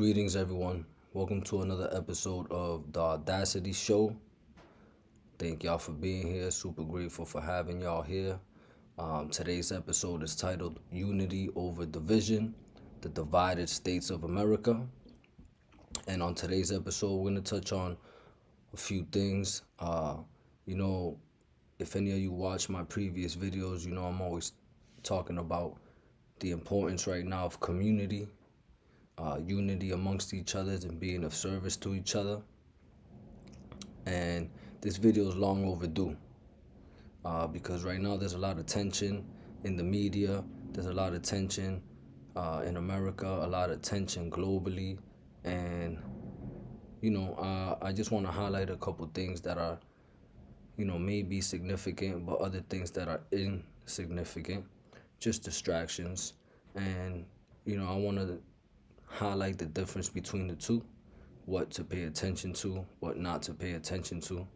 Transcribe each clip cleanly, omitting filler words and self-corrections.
Greetings, everyone. Welcome to another episode of the Audacity Show. Thank y'all for being here. Super grateful for having y'all here. Today's episode is titled Unity Over Division, the Divided States of America. And on today's episode, we're going to touch on a few things. If any of you watch my previous videos, I'm always talking about the importance right now of community. Unity amongst each other and being of service to each other. And this video is long overdue because right now there's a lot of tension in the media. There's a lot of tension in America, a lot of tension globally. And, I just want to highlight a couple things that are, maybe significant, but other things that are insignificant, just distractions. And, I want to highlight the difference between the two, what to pay attention to, what not to pay attention to,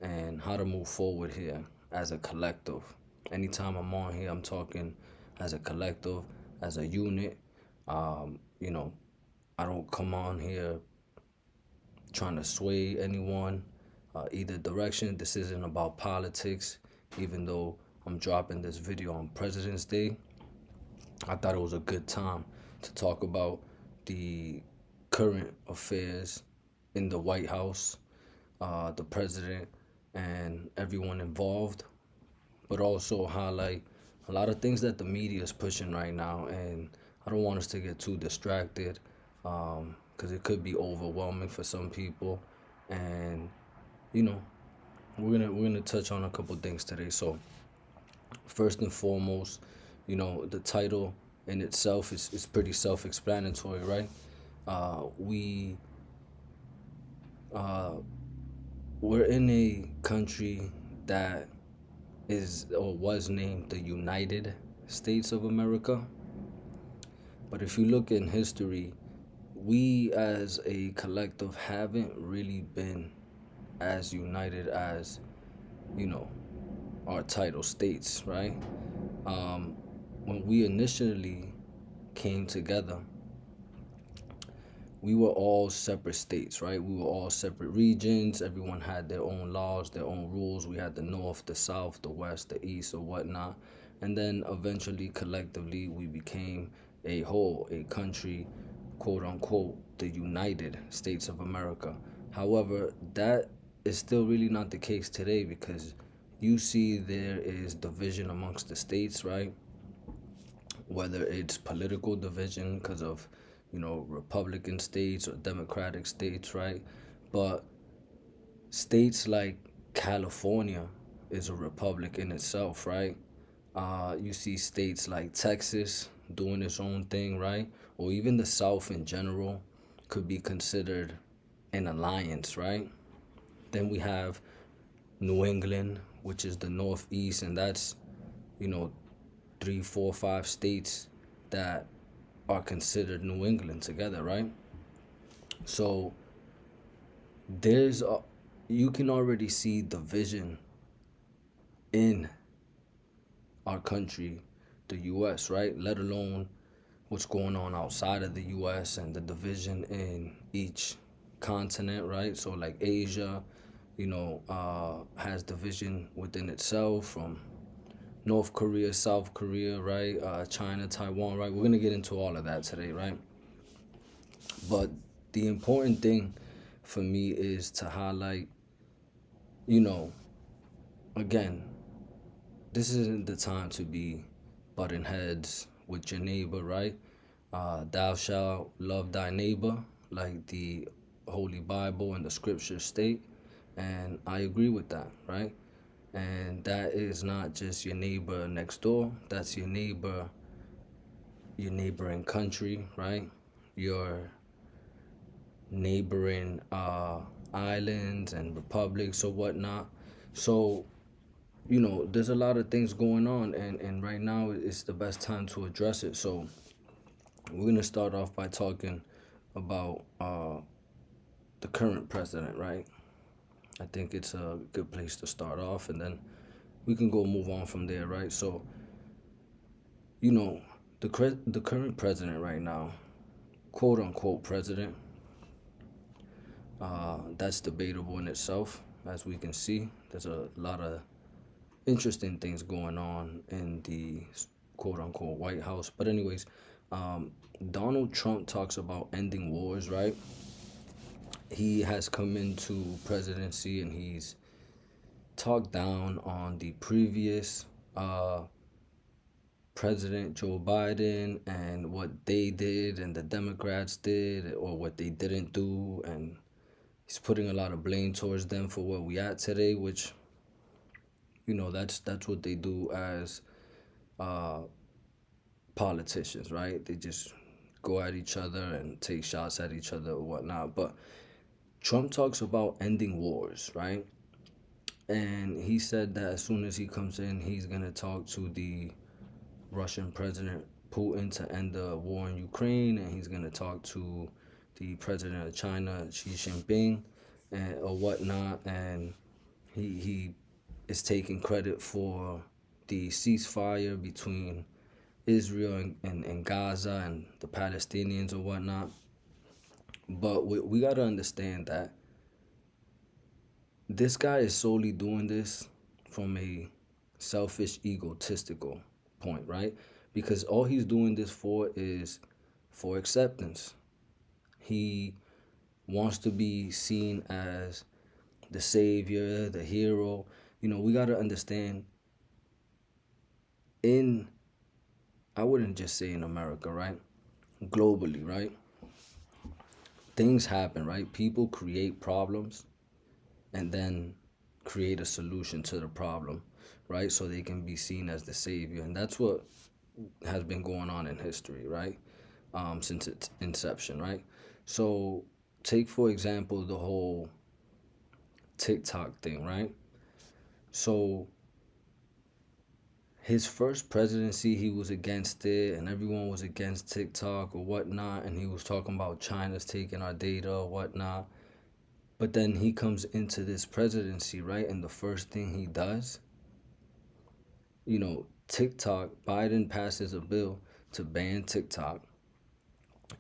and how to move forward here as a collective. Anytime I'm on here, I'm talking as a collective, as a unit. I don't come on here trying to sway anyone either direction. This isn't about politics, even though I'm dropping this video on President's Day. I thought it was a good time to talk about the current affairs in the White House, the president, and everyone involved, but also highlight a lot of things that the media is pushing right now. And I don't want us to get too distracted because it could be overwhelming for some people. And we're gonna touch on a couple things today. So first and foremost, the title in itself is pretty self-explanatory, right? We're in a country that is or was named the United States of America. But if you look in history, we as a collective haven't really been as united as, our title states, right? When we initially came together, we were all separate states, right? We were all separate regions. Everyone had their own laws, their own rules. We had the North, the South, the West, the East, or whatnot. And then eventually, collectively, we became a whole, a country, quote unquote, the United States of America. However, that is still really not the case today because you see there is division amongst the states, right? Whether it's political division because of, Republican states or Democratic states, right? But states like California is a republic in itself, right? You see states like Texas doing its own thing, right? Or even the South in general could be considered an alliance, right? Then we have New England, which is the Northeast, and that's, 3, 4, 5 states that are considered New England together, right? So you can already see division in our country, the U.S., right? Let alone what's going on outside of the U.S. and the division in each continent, right? So like Asia, has division within itself from North Korea, South Korea, right? China, Taiwan, right? We're going to get into all of that today, right? But the important thing for me is to highlight, again, this isn't the time to be butting heads with your neighbor, right? Thou shalt love thy neighbor, like the Holy Bible and the scriptures state. And I agree with that, right? And that is not just your neighbor next door. That's your neighboring country, right? Your neighboring islands and republics or whatnot. So, there's a lot of things going on, and right now it's the best time to address it. So we're going to start off by talking about the current president, right? I think it's a good place to start off, and then we can go move on from there, right? So, the current president right now, quote unquote president. That's debatable in itself. As we can see, there's a lot of interesting things going on in the quote unquote White House. But anyways, Donald Trump talks about ending wars, right? He has come into presidency and he's talked down on the previous President Joe Biden and what they did and the Democrats did or what they didn't do, and he's putting a lot of blame towards them for where we at today, which, you know, that's what they do as politicians, right? They just go at each other and take shots at each other or whatnot. But Trump talks about ending wars, right? And he said that as soon as he comes in, he's going to talk to the Russian President Putin to end the war in Ukraine, and he's going to talk to the president of China, Xi Jinping, or whatnot, and he is taking credit for the ceasefire between Israel and Gaza and the Palestinians or whatnot. But we got to understand that this guy is solely doing this from a selfish, egotistical point, right? Because all he's doing this for is for acceptance. He wants to be seen as the savior, the hero. You know, we got to understand, I wouldn't just say in America, right? Globally, right? Things happen, right? People create problems and then create a solution to the problem, right? So they can be seen as the savior. And that's what has been going on in history, right? Since its inception, right? So take, for example, the whole TikTok thing, right? So his first presidency, he was against it, and everyone was against TikTok or whatnot, and he was talking about China's taking our data or whatnot. But then he comes into this presidency, right? And the first thing he does, you know, TikTok, Biden passes a bill to ban TikTok.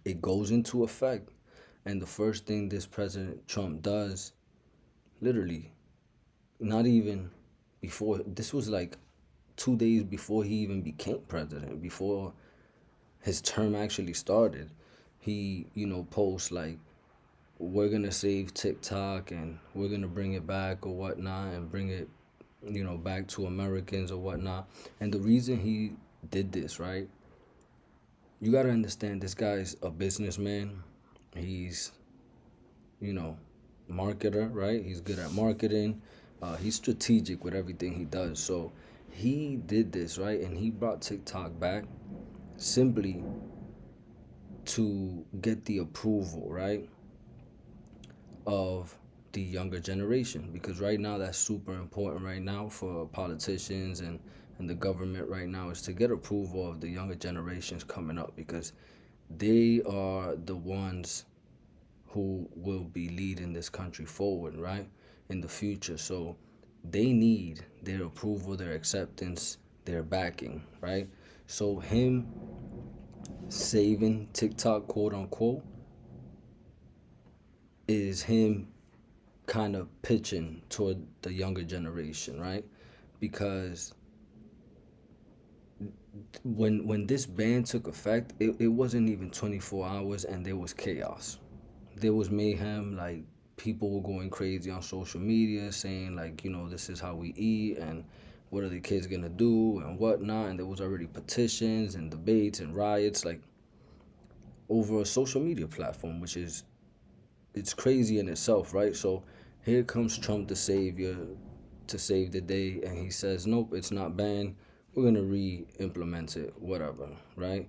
It goes into effect. And the first thing this President Trump does, literally, not even before, this was like 2 days before he even became president, before his term actually started, he, you know, posts like, we're going to save TikTok and we're going to bring it back or whatnot and bring it, you know, back to Americans or whatnot. And the reason he did this, right? You got to understand, this guy's a businessman. He's, you know, marketer, right? He's good at marketing. He's strategic with everything he does. So he did this, right? And he brought TikTok back simply to get the approval, right, of the younger generation, because right now that's super important right now for politicians and the government right now, is to get approval of the younger generations coming up, because they are the ones who will be leading this country forward, right, in the future. So they need their approval, their acceptance, their backing, right? So him saving TikTok, quote unquote, is him kind of pitching toward the younger generation, right? Because when this ban took effect, it wasn't even 24 hours and there was chaos. There was mayhem. Like, people were going crazy on social media saying, like, you know, this is how we eat and what are the kids gonna do and whatnot. And there was already petitions and debates and riots, like, over a social media platform, which is, it's crazy in itself, right? So here comes Trump, the savior, to save the day, and he says, nope, it's not banned. We're going to re-implement it, whatever, right?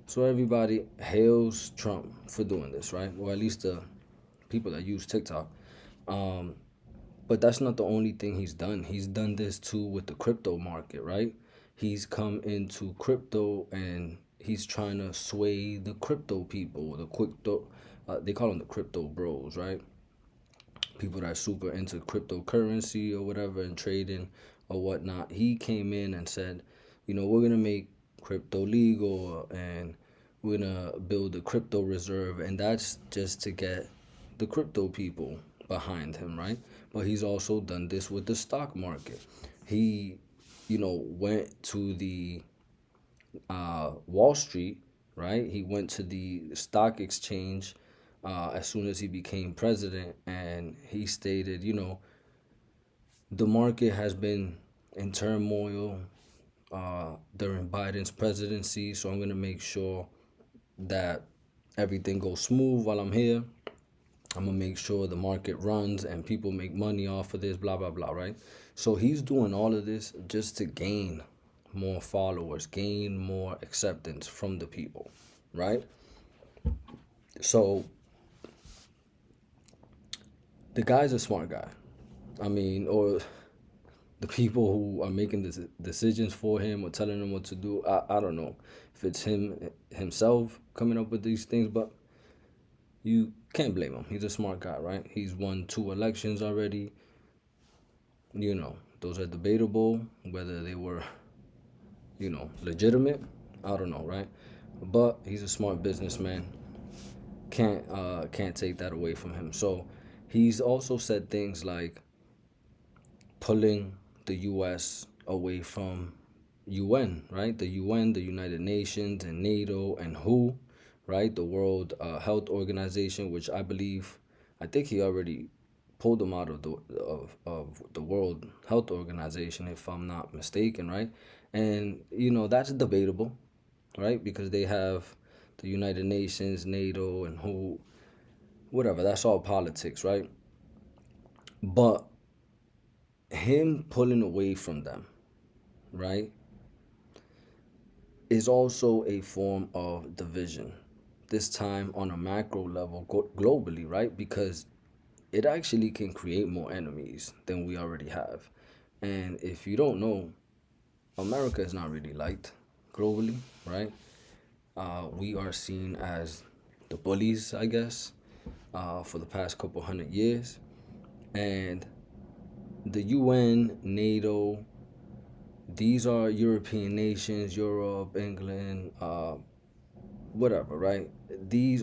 So everybody hails Trump for doing this, right? Or at least the people that use TikTok. But that's not the only thing he's done. He's done this too with the crypto market, right? He's come into crypto and he's trying to sway the crypto people, the crypto, they call them the crypto bros, right? People that are super into cryptocurrency or whatever and trading or whatnot. He came in and said, you know, we're going to make crypto legal and we're gonna build a crypto reserve, and that's just to get the crypto people behind him, right? But he's also done this with the stock market. He, went to the Wall Street, right? He went to the stock exchange as soon as he became president, and he stated, the market has been in turmoil during Biden's presidency, so I'm going to make sure that everything goes smooth while I'm here. I'm going to make sure the market runs and people make money off of this, blah, blah, blah, right? So he's doing all of this just to gain more followers, gain more acceptance from the people, right? So the guy's a smart guy. I mean, or the people who are making the decisions for him or telling him what to do, I don't know if it's himself coming up with these things, but you can't blame him. He's a smart guy, right? He's won 2 elections already. Those are debatable, whether they were, legitimate. I don't know, right? But he's a smart businessman. Can't take that away from him. So he's also said things like pulling the U.S. away from UN, right? The UN, the United Nations, and NATO, and WHO, right? The World Health Organization, which I think he already pulled them out of the World Health Organization, if I'm not mistaken, right? And that's debatable, right? Because they have the United Nations, NATO, and WHO, whatever. That's all politics, right? But him pulling away from them, right, is also a form of division. This time on a macro level, globally, right? Because it actually can create more enemies than we already have. And if you don't know, America is not really liked globally, right? We are seen as the bullies, I guess, for the past couple 100 years. And the UN, NATO, these are European nations, Europe, England, whatever, right? This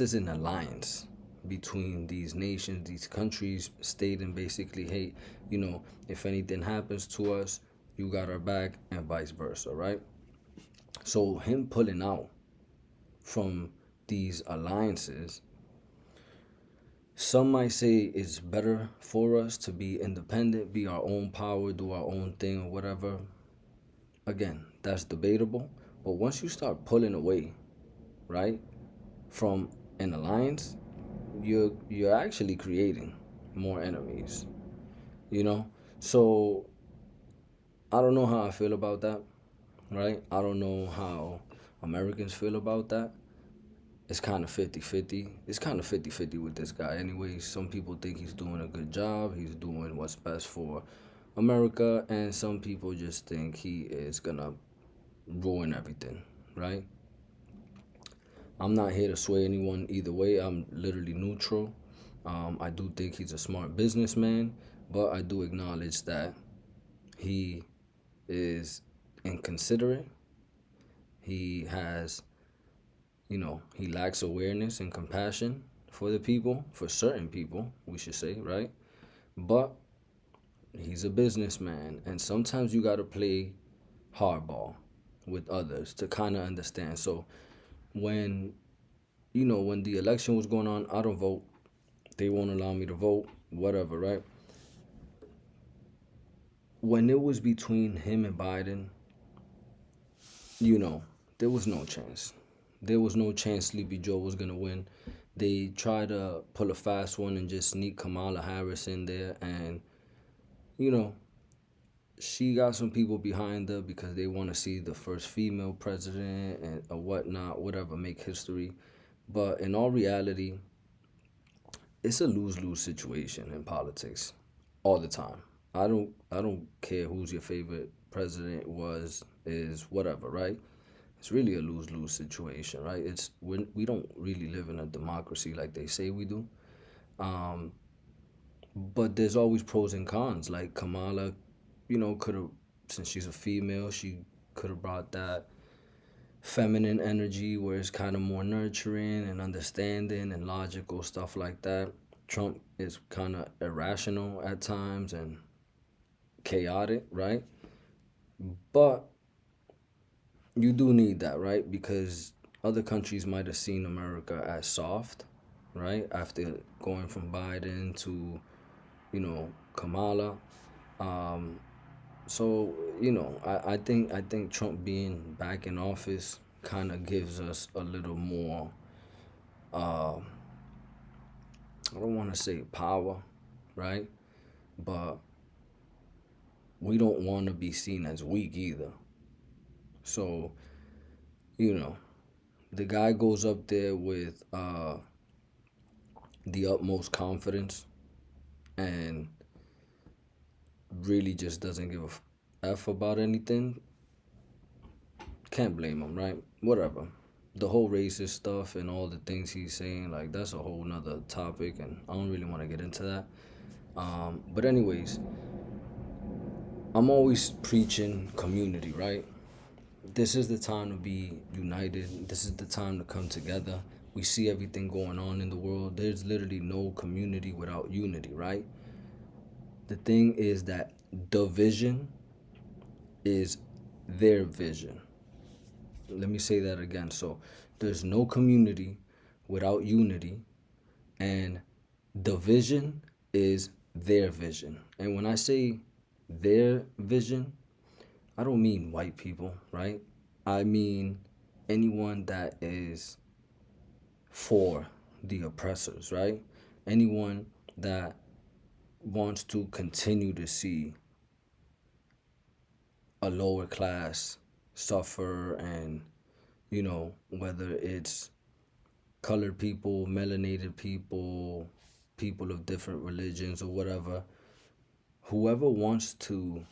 is an alliance between these nations, these countries, stating basically, hey, if anything happens to us, you got our back, and vice versa, right? So him pulling out from these alliances, some might say it's better for us to be independent, be our own power, do our own thing or whatever. Again, that's debatable. But once you start pulling away, right, from an alliance, you're actually creating more enemies, So I don't know how I feel about that, right? I don't know how Americans feel about that. It's kind of 50-50. It's kind of 50-50 with this guy. Anyway, some people think he's doing a good job. He's doing what's best for America. And some people just think he is going to ruin everything, right? I'm not here to sway anyone either way. I'm literally neutral. I do think he's a smart businessman, but I do acknowledge that he is inconsiderate. He has, he lacks awareness and compassion for the people, for certain people, we should say, right? But he's a businessman, and sometimes you got to play hardball with others to kind of understand. So when the election was going on, I don't vote. They won't allow me to vote, whatever, right? When it was between him and Biden, there was no chance. There was no chance Sleepy Joe was going to win. They tried to pull a fast one and just sneak Kamala Harris in there. And, she got some people behind her because they want to see the first female president and or whatnot, whatever, make history. But in all reality, it's a lose-lose situation in politics all the time. I don't care who's your favorite president is, whatever, right? It's really a lose-lose situation, right? We don't really live in a democracy like they say we do. But there's always pros and cons. Like Kamala, could have, since she's a female, she could have brought that feminine energy where it's kind of more nurturing and understanding and logical, stuff like that. Trump is kind of irrational at times and chaotic, right? But you do need that, right? Because other countries might have seen America as soft, right? After going from Biden to, Kamala. So, I think Trump being back in office kind of gives us a little more, uh, I don't want to say power, right? But we don't want to be seen as weak either. So, you know, the guy goes up there with the utmost confidence and really just doesn't give a F about anything. Can't blame him, right? Whatever. The whole racist stuff and all the things he's saying, like, that's a whole nother topic, and I don't really want to get into that. But anyways, I'm always preaching community, right? This is the time to be united. This is the time to come together. We see everything going on in the world. There's literally no community without unity, right? The thing is that the vision is their vision. Let me say that again. So there's no community without unity, and the vision is their vision. And when I say their vision, I don't mean white people, right? I mean anyone that is for the oppressors, right? Anyone that wants to continue to see a lower class suffer, and whether it's colored people, melanated people, people of different religions or whatever, whoever wants to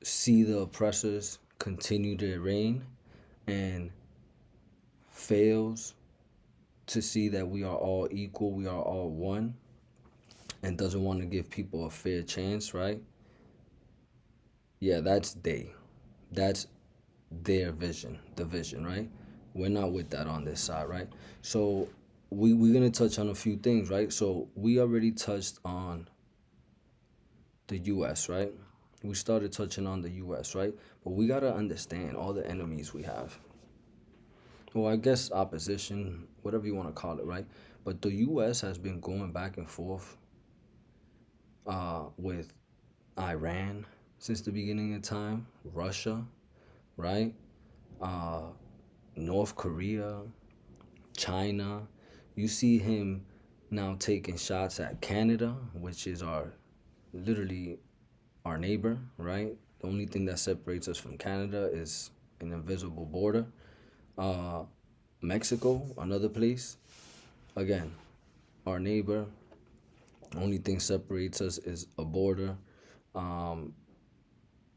see the oppressors continue their reign and fails to see that we are all equal, we are all one, and doesn't want to give people a fair chance, right? Yeah, that's their vision, the vision, right? We're not with that on this side, right? So we're gonna touch on a few things, right? So we already touched on the US, right? We started touching on the US, right? But we gotta understand all the enemies we have. Well, I guess opposition, whatever you want to call it, right? But the US has been going back and forth with Iran since the beginning of time, Russia, right? North Korea, China. You see him now taking shots at Canada, which is literally our neighbor, right? The only thing that separates us from Canada is an invisible border. Mexico, another place, again, our neighbor. Only thing separates us is a border.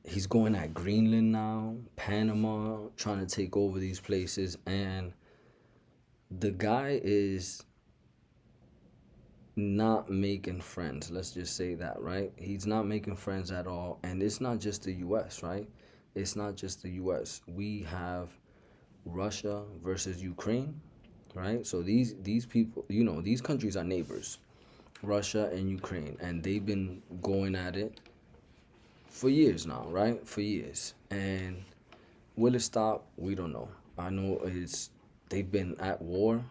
He's going at Greenland now, Panama, trying to take over these places, and the guy is not making friends. Let's just say that, right? He's not making friends at all, and it's not just the U.S., right? It's not just the U.S. We have Russia versus Ukraine, right? So these people, these countries are neighbors, Russia and Ukraine, and they've been going at it for years now, right? For years. And will it stop? We don't know. I know they've been at war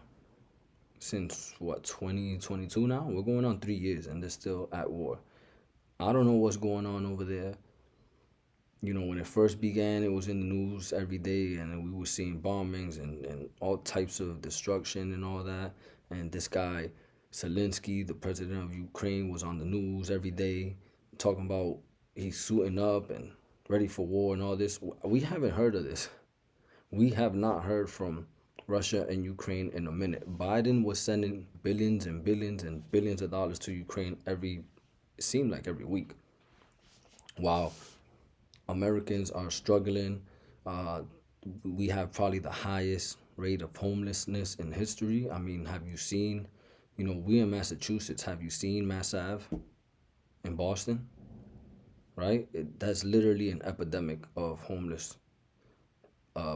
since 2022 now? We're going on 3 years and they're still at war. I don't know what's going on over there. When it first began, it was in the news every day, and we were seeing bombings and all types of destruction and all that. And this guy, Zelensky, the president of Ukraine, was on the news every day talking about he's suiting up and ready for war and all this. We haven't heard of this. We have not heard from Russia and Ukraine in a minute. Biden was sending billions and billions and billions of dollars to Ukraine it seemed like every week. Wow. Americans are struggling. We have probably the highest rate of homelessness in history. I mean, have you seen, we in Massachusetts, have you seen Mass Ave in Boston? Right? That's literally an epidemic of homeless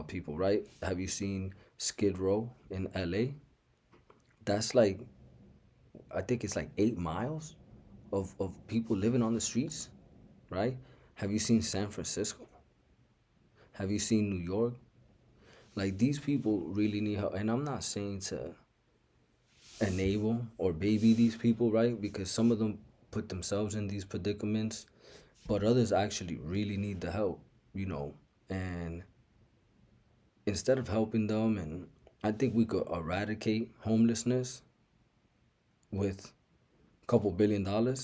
people, right? Have you seen Skid Row in LA? That's like, I think it's like 8 miles of people living on the streets, right? Have you seen San Francisco? Have you seen New York? Like, these people really need help. And I'm not saying to enable or baby these people, right? Because some of them put themselves in these predicaments, but others actually really need the help, you know. And instead of helping them, and I think we could eradicate homelessness with a couple $1 billion,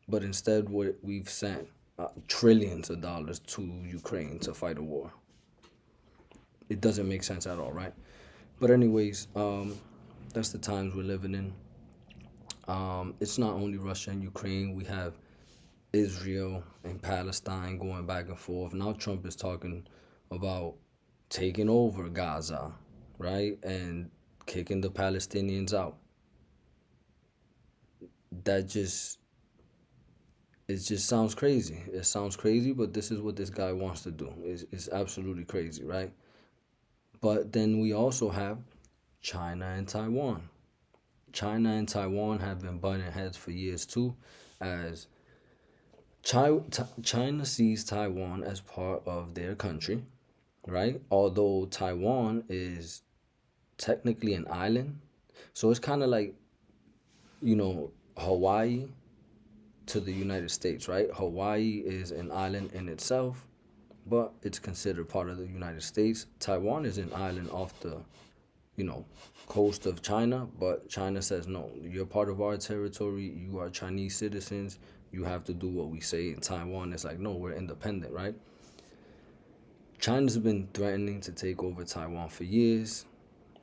but instead we've sent trillions of dollars to Ukraine to fight a war. It doesn't make sense at all, right? But anyways, that's the times we're living in. It's not only Russia and Ukraine. We have Israel and Palestine going back and forth. Now Trump is talking about taking over Gaza, right? And kicking the Palestinians out. That just, it just sounds crazy. It sounds crazy, but this is what this guy wants to do. It's absolutely crazy, right? But then we also have China and Taiwan. China and Taiwan have been butting heads for years too, as China sees Taiwan as part of their country, right? Although Taiwan is technically an island. So it's kind of like, you know, Hawaii to the United States, right? Hawaii is an island in itself, but it's considered part of the United States. Taiwan is an island off the, you know, coast of China, but China says, no, you're part of our territory. You are Chinese citizens. You have to do what we say. In Taiwan, it's like, no, we're independent, right? China's been threatening to take over Taiwan for years,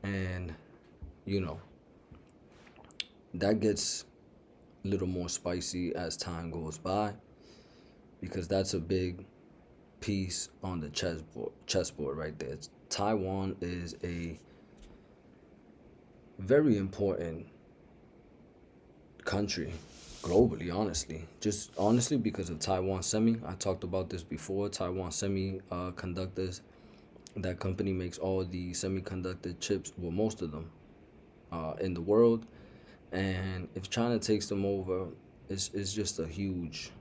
and, you know, that gets a little more spicy as time goes by, because that's a big piece on the chessboard right there. Taiwan is a very important country globally, honestly. Just honestly because of Taiwan Semi. I talked about this before. Taiwan Semiconductors, that company makes all the semiconductor chips, well, most of them, in the world. And if China takes them over, it's just a huge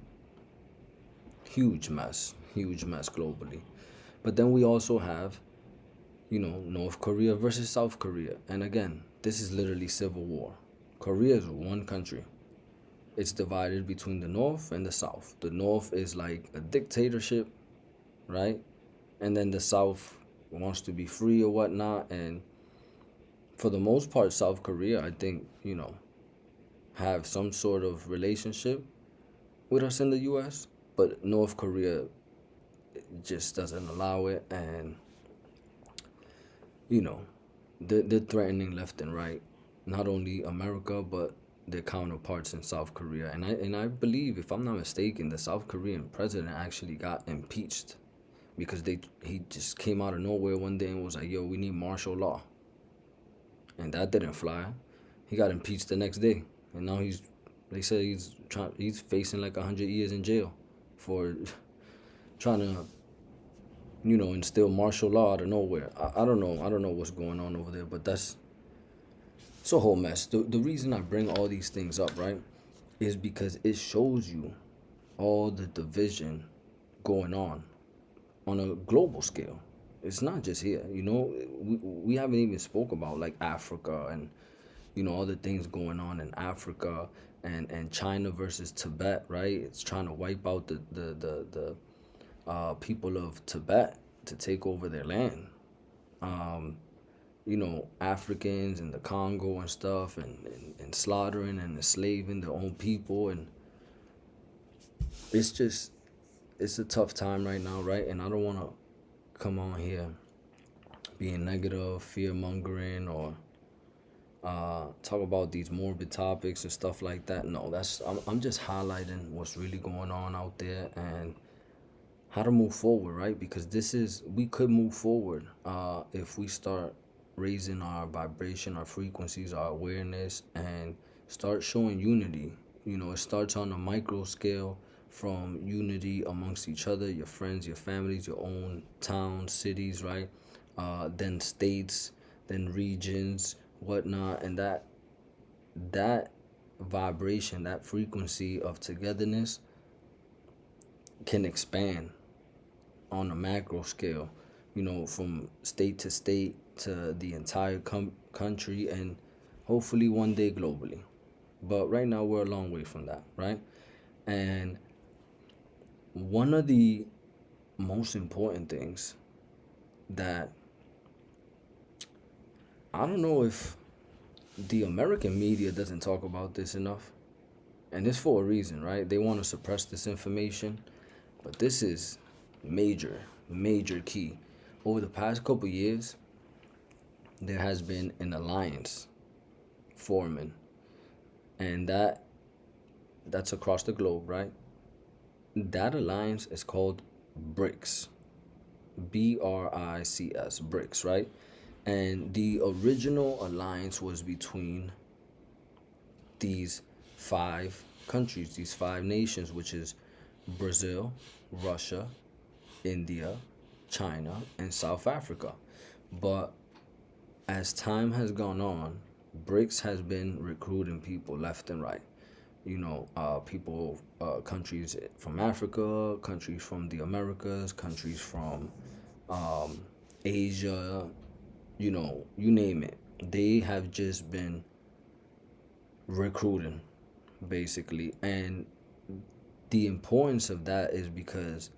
mess globally. But then we also have, you know, North Korea versus South Korea. And again, this is literally civil war. Korea is one country. It's divided between the North and the South. The North is like a dictatorship, right? And then the South wants to be free or whatnot. And for the most part, South Korea, I think, you know, have some sort of relationship with us in the U.S., but North Korea just doesn't allow it. And, you know, they're threatening left and right, not only America, but their counterparts in South Korea. And I believe, if I'm not mistaken, the South Korean president actually got impeached because he just came out of nowhere one day and was like, yo, we need martial law. And that didn't fly. He got impeached the next day. And now they say he's facing like 100 years in jail for trying to, you know, instill martial law out of nowhere. I don't know what's going on over there, but it's a whole mess. The reason I bring all these things up, right, is because it shows you all the division going on a global scale. It's not just here, you know. We haven't even spoke about like Africa and, you know, all the things going on in Africa and China versus Tibet, right? It's trying to wipe out the people of Tibet to take over their land. You know, Africans in the Congo and stuff, and slaughtering and enslaving their own people. And it's a tough time right now, right? And I don't want to come on here being negative, fear-mongering, or talk about these morbid topics and stuff like that. No, I'm just highlighting what's really going on out there and how to move forward, right? Because we could move forward if we start raising our vibration, our frequencies, our awareness, and start showing unity. You know, it starts on a micro scale, from unity amongst each other, your friends, your families, your own towns, cities, right? then states, then regions, whatnot, and that vibration, that frequency of togetherness can expand on a macro scale, from state to state to the entire country, and hopefully one day globally. But right now we're a long way from that, right? And one of the most important things that I don't know if the American media doesn't talk about this enough, and it's for a reason, right? They want to suppress this information, but this is major, major key. Over the past couple years, there has been an alliance forming, and that's across the globe, right? That alliance is called BRICS, BRICS, BRICS, right? And the original alliance was between these 5 countries, these 5 nations, which is Brazil, Russia, India, China, and South Africa. But as time has gone on, BRICS has been recruiting people left and right. Countries from Africa, countries from the Americas, countries from Asia, you name it. They have just been recruiting, basically. And the importance of that is because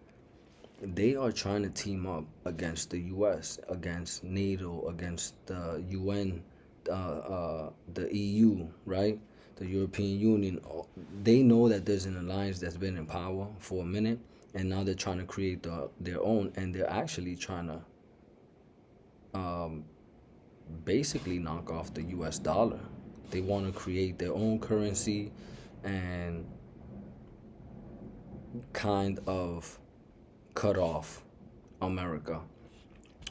they are trying to team up against the U.S., against NATO, against the UN, the EU, right? The European Union. They know that there's an alliance that's been in power for a minute, and now they're trying to create their own, and they're actually trying to basically knock off the U.S. dollar. They want to create their own currency and kind of cut off America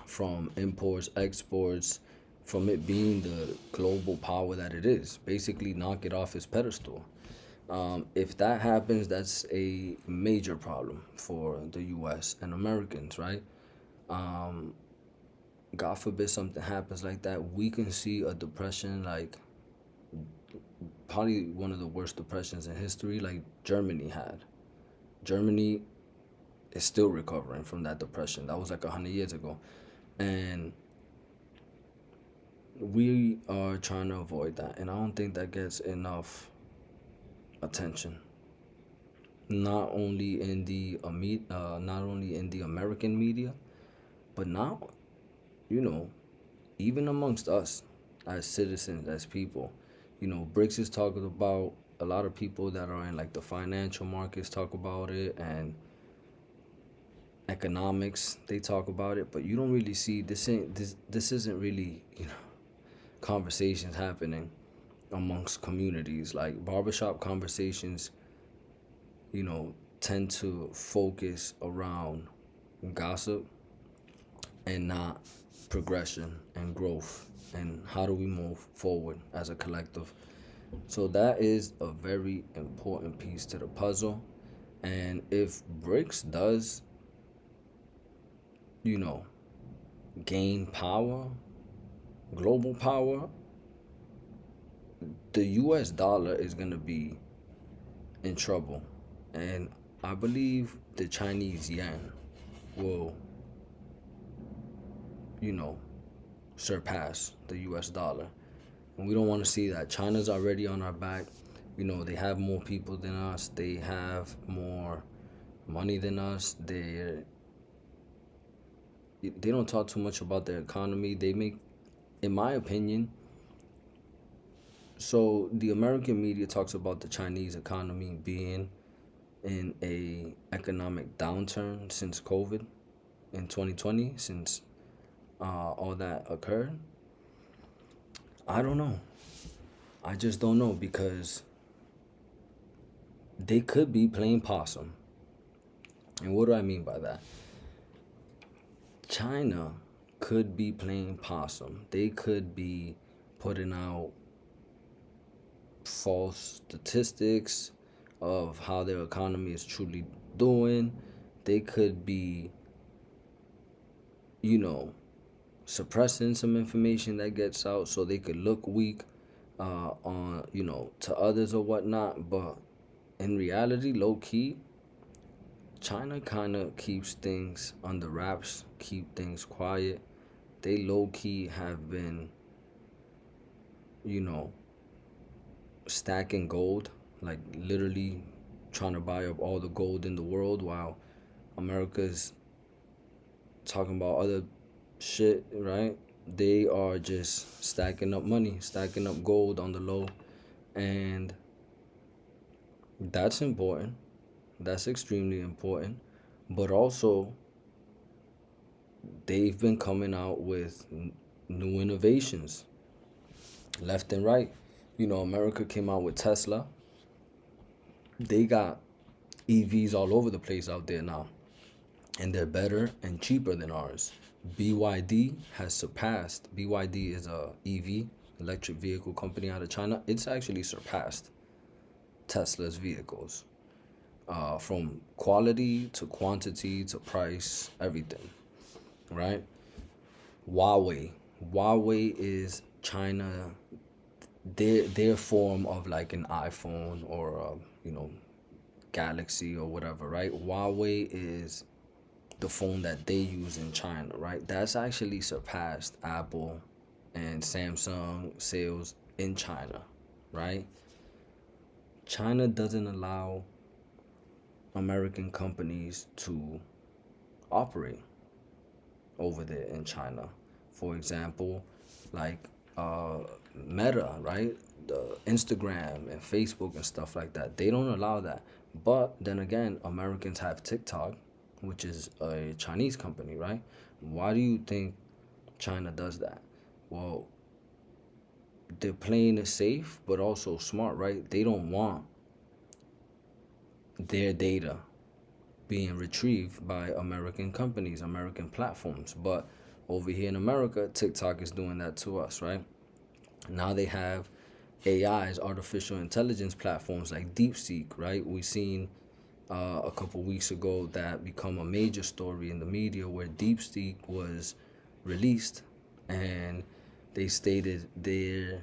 from imports, exports, from it being the global power that it is. Basically knock it off its pedestal. If that happens, that's a major problem for the U.S. and Americans, right? God forbid something happens like that, we can see a depression like probably one of the worst depressions in history, like Germany had. Germany is still recovering from that depression. That was like 100 years ago. And we are trying to avoid that. And I don't think that gets enough attention. Not only in the American media, but now, even amongst us as citizens, as people, BRICS is talking about, a lot of people that are in like the financial markets talk about it, and economics, they talk about it, but you don't really see this isn't really, conversations happening amongst communities. Like barbershop conversations, tend to focus around gossip and not progression and growth and how do we move forward as a collective. So that is a very important piece to the puzzle. And if BRICS does, gain power, global power, the US dollar is going to be in trouble. And I believe the Chinese yuan will, surpass the US dollar. And we don't want to see that. China's already on our back. They have more people than us. They have more money than us. They don't talk too much about their economy. They make, in my opinion, so the American media talks about the Chinese economy being in a economic downturn since COVID in 2020, since all that occurred. I don't know. I just don't know, because they could be playing possum. And what do I mean by that? China could be playing possum. They could be putting out false statistics of how their economy is truly doing. They could be, suppressing some information that gets out so they could look weak on, to others or whatnot. But in reality, low key, China kind of keeps things under wraps, keep things quiet. They low key have been, you know, stacking gold, like literally trying to buy up all the gold in the world while America's talking about other shit, right? They are just stacking up money, stacking up gold on the low. And that's important. That's extremely important. But also, they've been coming out with new innovations left and right. America came out with Tesla. They got EVs all over the place out there now, and they're better and cheaper than ours. BYD has surpassed. BYD is a EV, electric vehicle company out of China. It's actually surpassed Tesla's vehicles, from quality to quantity to price, everything, right? Huawei is China, their form of like an iPhone or Galaxy or whatever, right? Huawei is the phone that they use in China, right? That's actually surpassed Apple and Samsung sales in China, right? China doesn't allow American companies to operate over there in China. For example, like Meta, right? The Instagram and Facebook and stuff like that. They don't allow that. But then again, Americans have TikTok, which is a Chinese company, right? Why do you think China does that? Well, they're playing it safe, but also smart, right? They don't want their data being retrieved by American companies, American platforms. But over here in America, TikTok is doing that to us, right? Now they have AIs, artificial intelligence platforms like DeepSeek, right? We seen a couple weeks ago that become a major story in the media where DeepSeek was released, and they stated their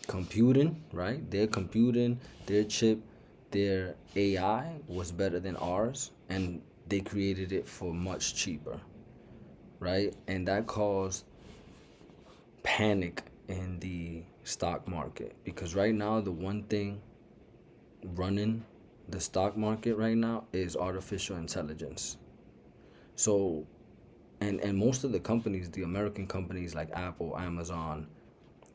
computing, right? Their computing, their chip, their AI was better than ours, and they created it for much cheaper, right? And that caused panic in the stock market, because right now the one thing running the stock market right now is artificial intelligence. So, and most of the companies, the American companies like Apple, Amazon,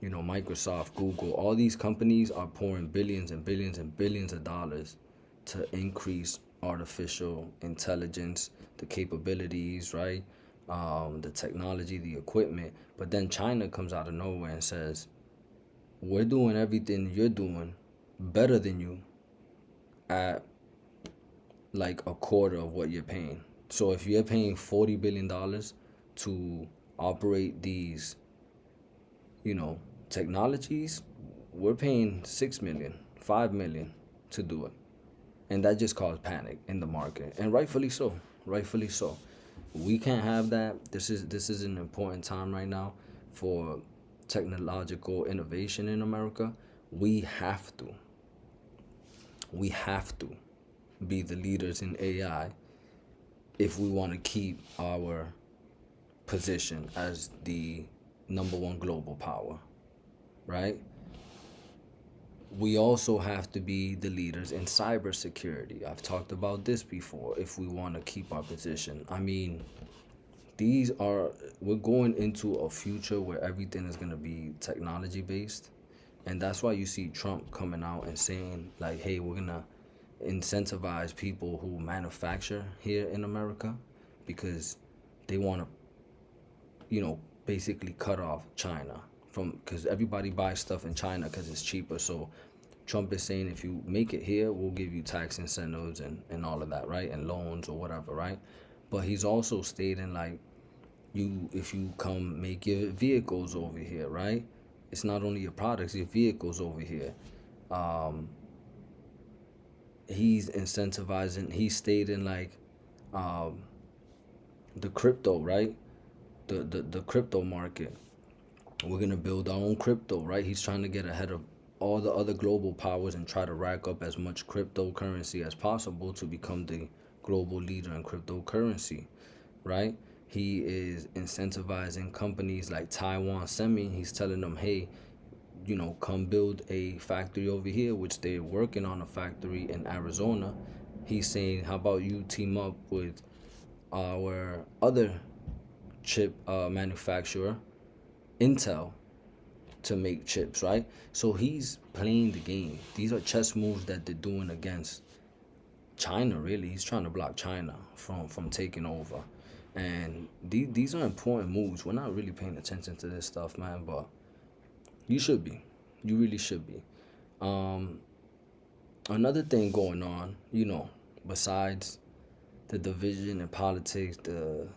Microsoft, Google, all these companies are pouring billions and billions and billions of dollars to increase artificial intelligence, the capabilities, right? The technology, the equipment. But then China comes out of nowhere and says, we're doing everything you're doing better than you at like a quarter of what you're paying. So if you're paying $40 billion to operate these, technologies, we're paying 6 million, 5 million to do it. And that just caused panic in the market. And rightfully so. Rightfully so. We can't have that. This is an important time right now for technological innovation in America. We have to be the leaders in AI if we want to keep our position as the number one global power, right? We also have to be the leaders in cybersecurity. I've talked about this before, if we want to keep our position. I mean, we're going into a future where everything is going to be technology based. And that's why you see Trump coming out and saying, like, hey, we're going to incentivize people who manufacture here in America, because they want to, basically cut off China because everybody buys stuff in China because it's cheaper. So Trump is saying, if you make it here, we'll give you tax incentives and all of that, right? And loans or whatever, right? But he's also stating, like, if you come make your vehicles over here, right? It's not only your products, your vehicles over here. He's incentivizing, he's stating, like, Um, the crypto, right? The crypto market. We're gonna build our own crypto, right? He's trying to get ahead of all the other global powers and try to rack up as much cryptocurrency as possible to become the global leader in cryptocurrency, right? He is incentivizing companies like Taiwan Semi. He's telling them, hey, come build a factory over here, which they're working on a factory in Arizona. He's saying, how about you team up with our other chip manufacturer, Intel, to make chips, right? So he's playing the game. These are chess moves that they're doing against China, really. He's trying to block China from taking over. And these are important moves. We're not really paying attention to this stuff, man, but you should be. You really should be. Um, Another thing going on, besides the division in politics, the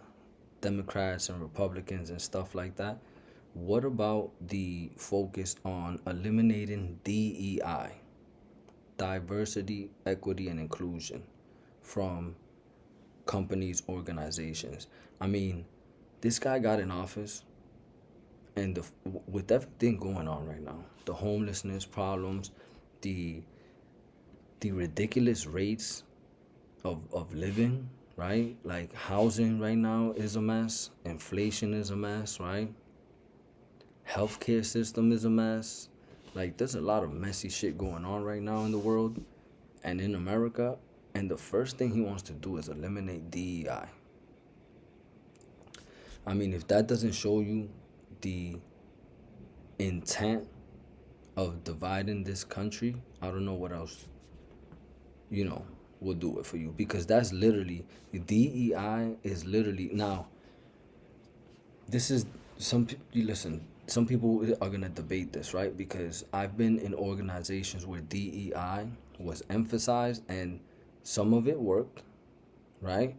Democrats and Republicans and stuff like that, what about the focus on eliminating DEI, diversity, equity, and inclusion, from companies, organizations? I mean, this guy got in office, and with everything going on right now, the homelessness problems, the the ridiculous rates of living, right? Like housing right now is a mess, inflation is a mess, right? Healthcare system is a mess. Like there's a lot of messy shit going on right now in the world and in America. And the first thing he wants to do is eliminate DEI. I mean, if that doesn't show you the intent of dividing this country, I don't know what else, you know, will do it for you. Because that's literally, the DEI is literally, now, this is, you listen, some people are going to debate this, right? Because I've been in organizations where DEI was emphasized and some of it worked, right?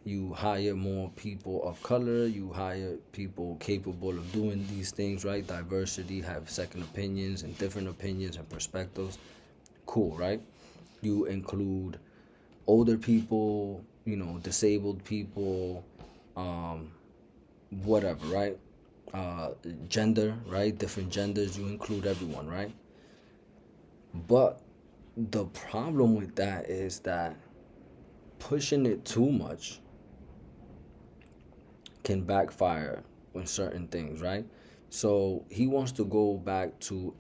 You hire more people of color, you hire people capable of doing these things, right? Diversity, have second opinions and different opinions and perspectives. Cool, right? You include older people, disabled people, whatever, right? Gender, right? Different genders, you include everyone, right? But the problem with that is that pushing it too much can backfire with certain things, right? So he wants to go back to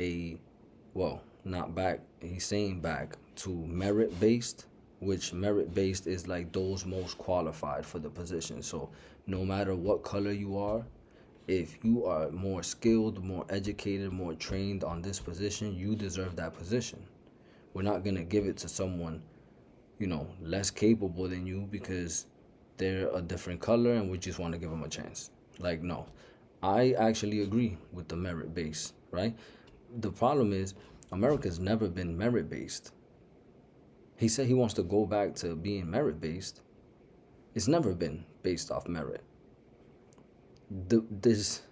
not back, he's saying back to merit based, which merit based is like those most qualified for the position. So no matter what color you are, if you are more skilled, more educated, more trained on this position, you deserve that position. We're not going to give it to someone, less capable than you because they're a different color and we just want to give them a chance. Like, no. I actually agree with the merit base, right? The problem is America's never been merit based. He said he wants to go back to being merit based. It's never been based off merit. This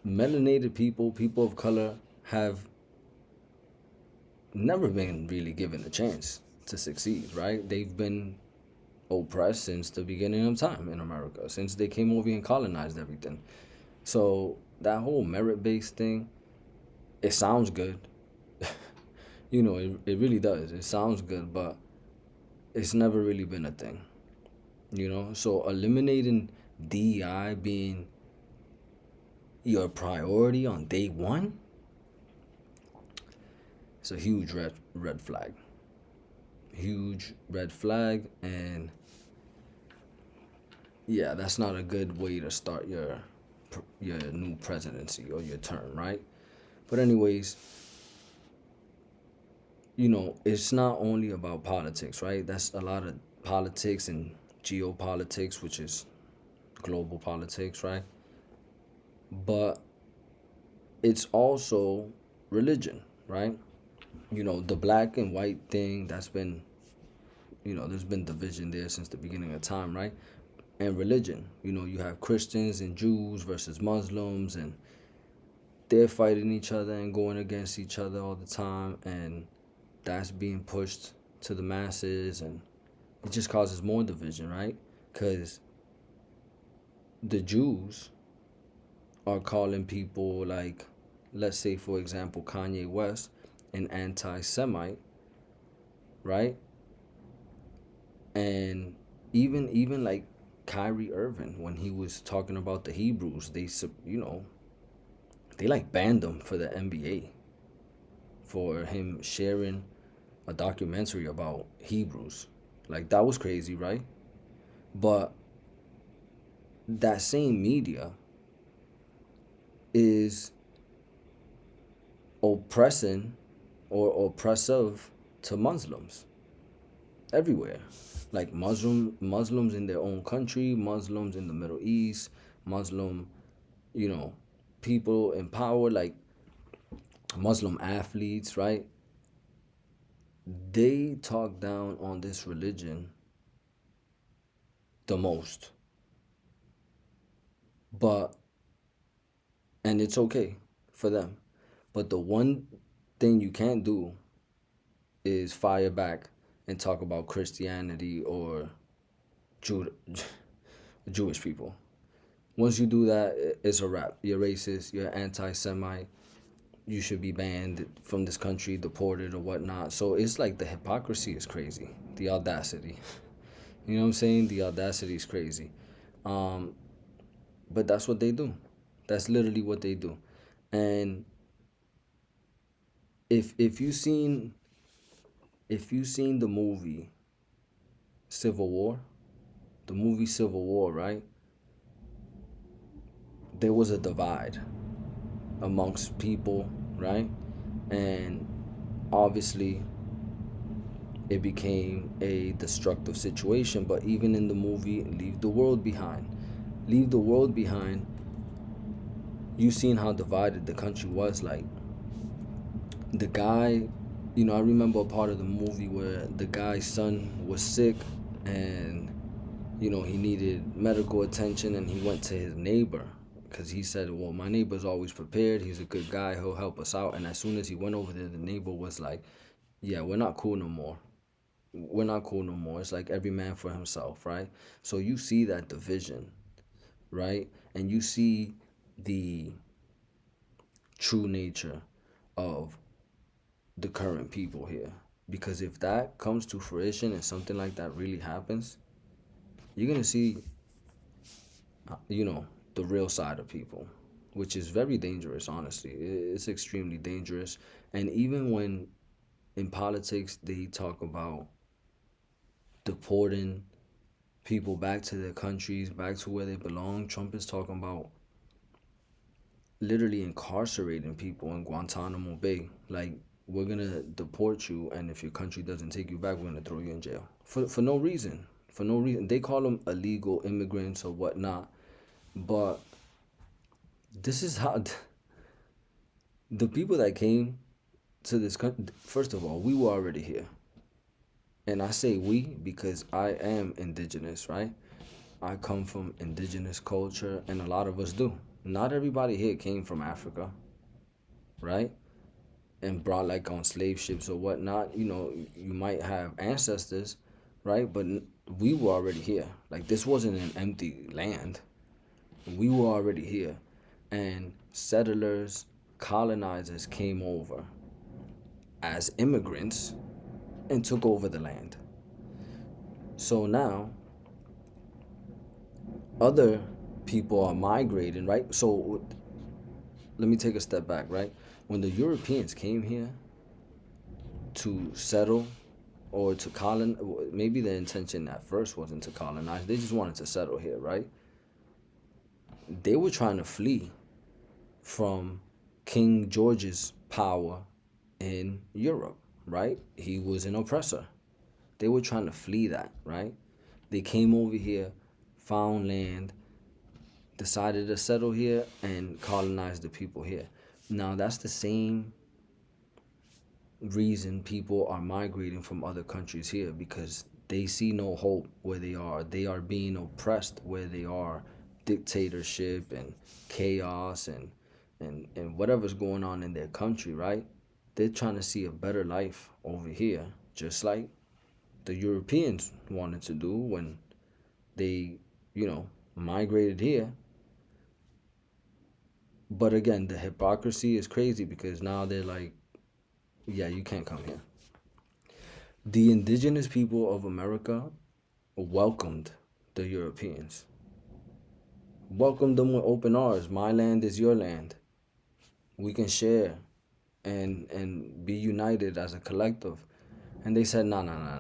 melanated people of color have never been really given a chance to succeed, right? They've been oppressed since the beginning of time in America, since they came over and colonized everything. So that whole merit-based thing, it sounds good. It really does. It sounds good, but it's never really been a thing. So eliminating DEI being your priority on day one, it's a huge red flag. Huge red flag, and yeah, that's not a good way to start your new presidency or your term, right? But anyways, it's not only about politics, right? That's a lot of politics and geopolitics, which is global politics, right? But it's also religion, right? The black and white thing, that's been, there's been division there since the beginning of time, right? And religion, you have Christians and Jews versus Muslims, and they're fighting each other and going against each other all the time, and that's being pushed to the masses, and it just causes more division, right? Because the Jews are calling people like, let's say, for example, Kanye West, an anti-Semite, right? And even like Kyrie Irving, when he was talking about the Hebrews, they like banned him for the NBA for him sharing a documentary about Hebrews. Like, that was crazy, right? But that same media is oppressing or oppressive to Muslims everywhere. Like Muslims in their own country, Muslims in the Middle East, Muslim, you know, people in power, like Muslim athletes, right? They talk down on this religion the most. But, and it's okay for them. But the one thing you can't do is fire back and talk about Christianity or Jew- Jewish people. Once you do that, it's a wrap. You're racist, you're anti-Semite, you should be banned from this country, deported or whatnot. So it's like the hypocrisy is crazy. The audacity. You know what I'm saying? The audacity is crazy. Um, but that's what they do. That's literally what they do. And if you seen the movie Civil War, right? There was a divide amongst people, right? And obviously it became a destructive situation. But even in the movie Leave the World Behind, you seen how divided the country was. Like, the guy, I remember a part of the movie where the guy's son was sick and, he needed medical attention, and he went to his neighbor because he said, well, my neighbor's always prepared. He's a good guy. He'll help us out. And as soon as he went over there, the neighbor was like, yeah, we're not cool no more. It's like every man for himself, right? So you see that division, right? And you see the true nature of the current people here. Because if that comes to fruition and something like that really happens, you're going to see, the real side of people, which is very dangerous, honestly. It's extremely dangerous. And even when in politics they talk about deporting people back to their countries, back to where they belong, Trump is talking about literally incarcerating people in Guantanamo Bay. Like, we're gonna deport you, and if your country doesn't take you back, we're gonna throw you in jail for no reason. For no reason. They call them illegal immigrants or whatnot, but this is how the people that came to this country. First of all, we were already here, and I say we because I am indigenous, right? I come from indigenous culture, and a lot of us do. Not everybody here came from Africa, right? And brought like on slave ships or whatnot. You might have ancestors, right? But we were already here. Like, this wasn't an empty land. We were already here. And settlers, colonizers came over as immigrants and took over the land. So now other people are migrating, right? So let me take a step back, right? When the Europeans came here to settle or to colonize, maybe the intention at first wasn't to colonize, they just wanted to settle here, right? They were trying to flee from King George's power in Europe, right? He was an oppressor. They were trying to flee that, right? They came over here, found land, decided to settle here, and colonize the people here. Now, that's the same reason people are migrating from other countries here, because they see no hope where they are. They are being oppressed where they are. Dictatorship and chaos and whatever's going on in their country, right? They're trying to see a better life over here, just like the Europeans wanted to do when they, migrated here. But again, the hypocrisy is crazy because now they're like, yeah, you can't come here. The indigenous people of America welcomed the Europeans. Welcomed them with open arms. My land is your land. We can share and be united as a collective. And they said, nah.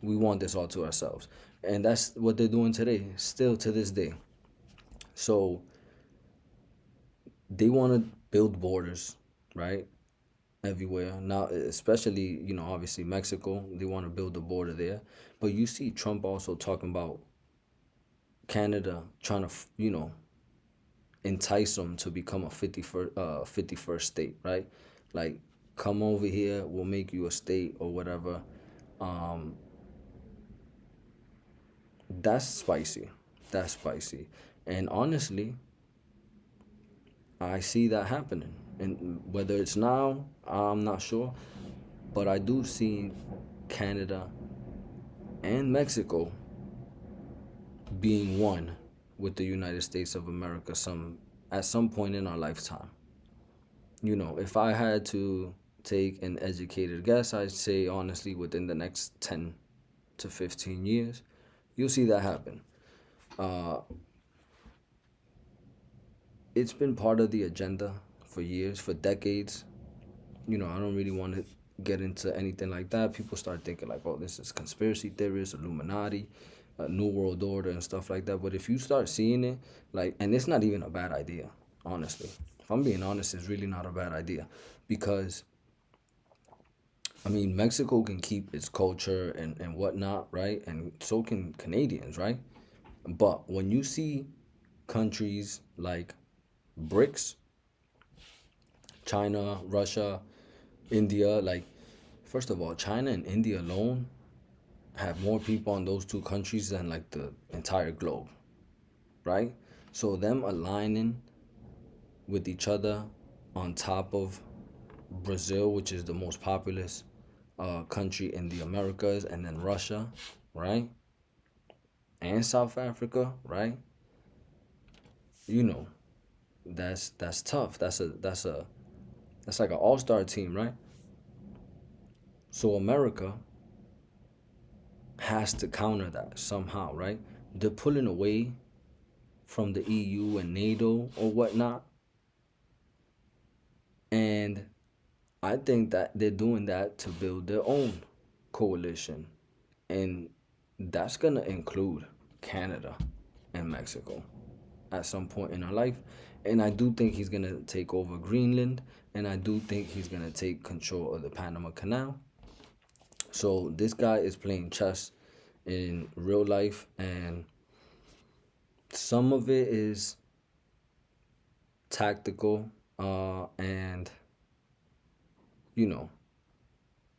We want this all to ourselves. And that's what they're doing today, still to this day. So they want to build borders, right? Everywhere. Now, especially, obviously Mexico, they want to build a border there. But you see Trump also talking about Canada trying to, entice them to become a 51st state, right? Like, come over here, we'll make you a state or whatever. That's spicy. That's spicy. And honestly, I see that happening. And whether it's now, I'm not sure. But I do see Canada and Mexico being one with the United States of America at some point in our lifetime. If I had to take an educated guess, I'd say honestly within the next 10 to 15 years, you'll see that happen. It's been part of the agenda for years, for decades. I don't really want to get into anything like that. People start thinking like, oh, this is conspiracy theorists, Illuminati, New World Order and stuff like that. But if you start seeing it, and it's not even a bad idea, honestly. If I'm being honest, it's really not a bad idea. Because, Mexico can keep its culture and whatnot, right? And so can Canadians, right? But when you see countries like BRICS, China, Russia, India, first of all, China and India alone have more people in those two countries than the entire globe, right? So them aligning with each other on top of Brazil, which is the most populous country in the Americas, and then Russia, right? And South Africa, right? That's tough. That's like an all-star team, right? So America has to counter that somehow, right? They're pulling away from the EU and NATO or whatnot. And I think that they're doing that to build their own coalition. And that's going to include Canada and Mexico at some point in our life. And I do think he's going to take over Greenland. And I do think he's going to take control of the Panama Canal. So this guy is playing chess in real life. And some of it is tactical and,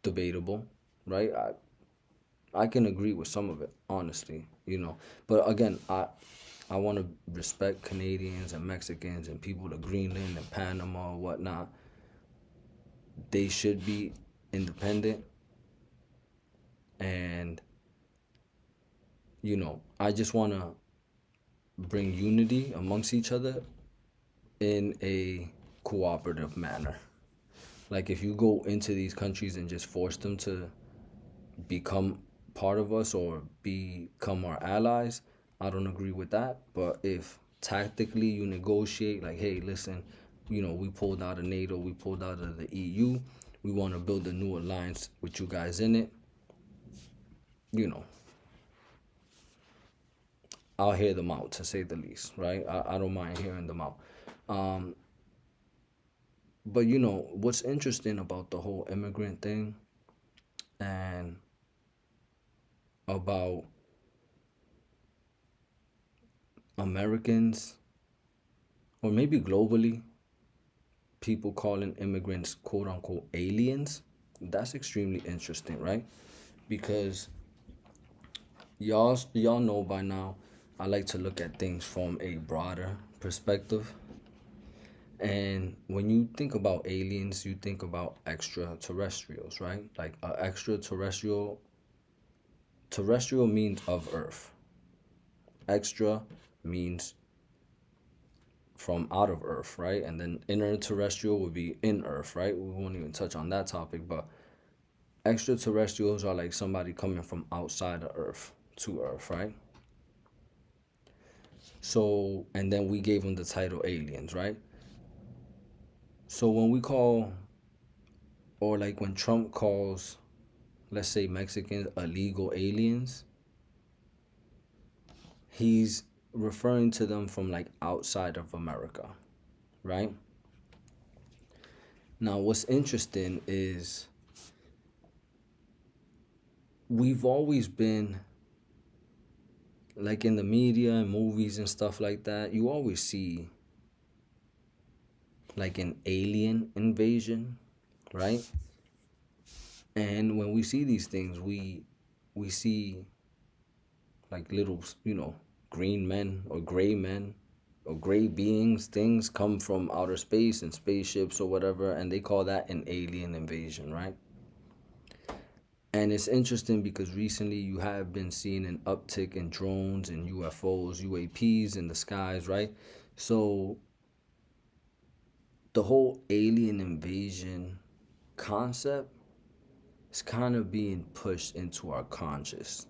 debatable, right? I can agree with some of it, honestly, But again, I want to respect Canadians and Mexicans and people to Greenland and Panama or whatnot. They should be independent. And, I just want to bring unity amongst each other in a cooperative manner. Like if you go into these countries and just force them to become part of us or become our allies, I don't agree with that. But if tactically you negotiate, like, hey, listen, we pulled out of NATO, we pulled out of the EU, we want to build a new alliance with you guys in it, I'll hear them out, to say the least, right? I don't mind hearing them out. But what's interesting about the whole immigrant thing and about Americans, or maybe globally, people calling immigrants quote unquote aliens, that's extremely interesting, right? Because y'all know by now, I like to look at things from a broader perspective. And when you think about aliens, you think about extraterrestrials, right? Like an extraterrestrial terrestrial means of Earth. Extra means from out of Earth, right? And then interterrestrial would be in Earth, right? We won't even touch on that topic, but extraterrestrials are like somebody coming from outside of Earth to Earth, right? So, and then we gave them the title aliens, right? So when we call, or like when Trump calls, let's say Mexicans illegal aliens, he's referring to them from like outside of America, right? Now, what's interesting is we've always been, like in the media and movies and stuff like that, you always see like an alien invasion, right? And when we see these things, we see like little, green men or gray beings, things come from outer space and spaceships or whatever, and they call that an alien invasion, right? And it's interesting because recently you have been seeing an uptick in drones and UFOs, UAPs in the skies, right? So the whole alien invasion concept is kind of being pushed into our conscious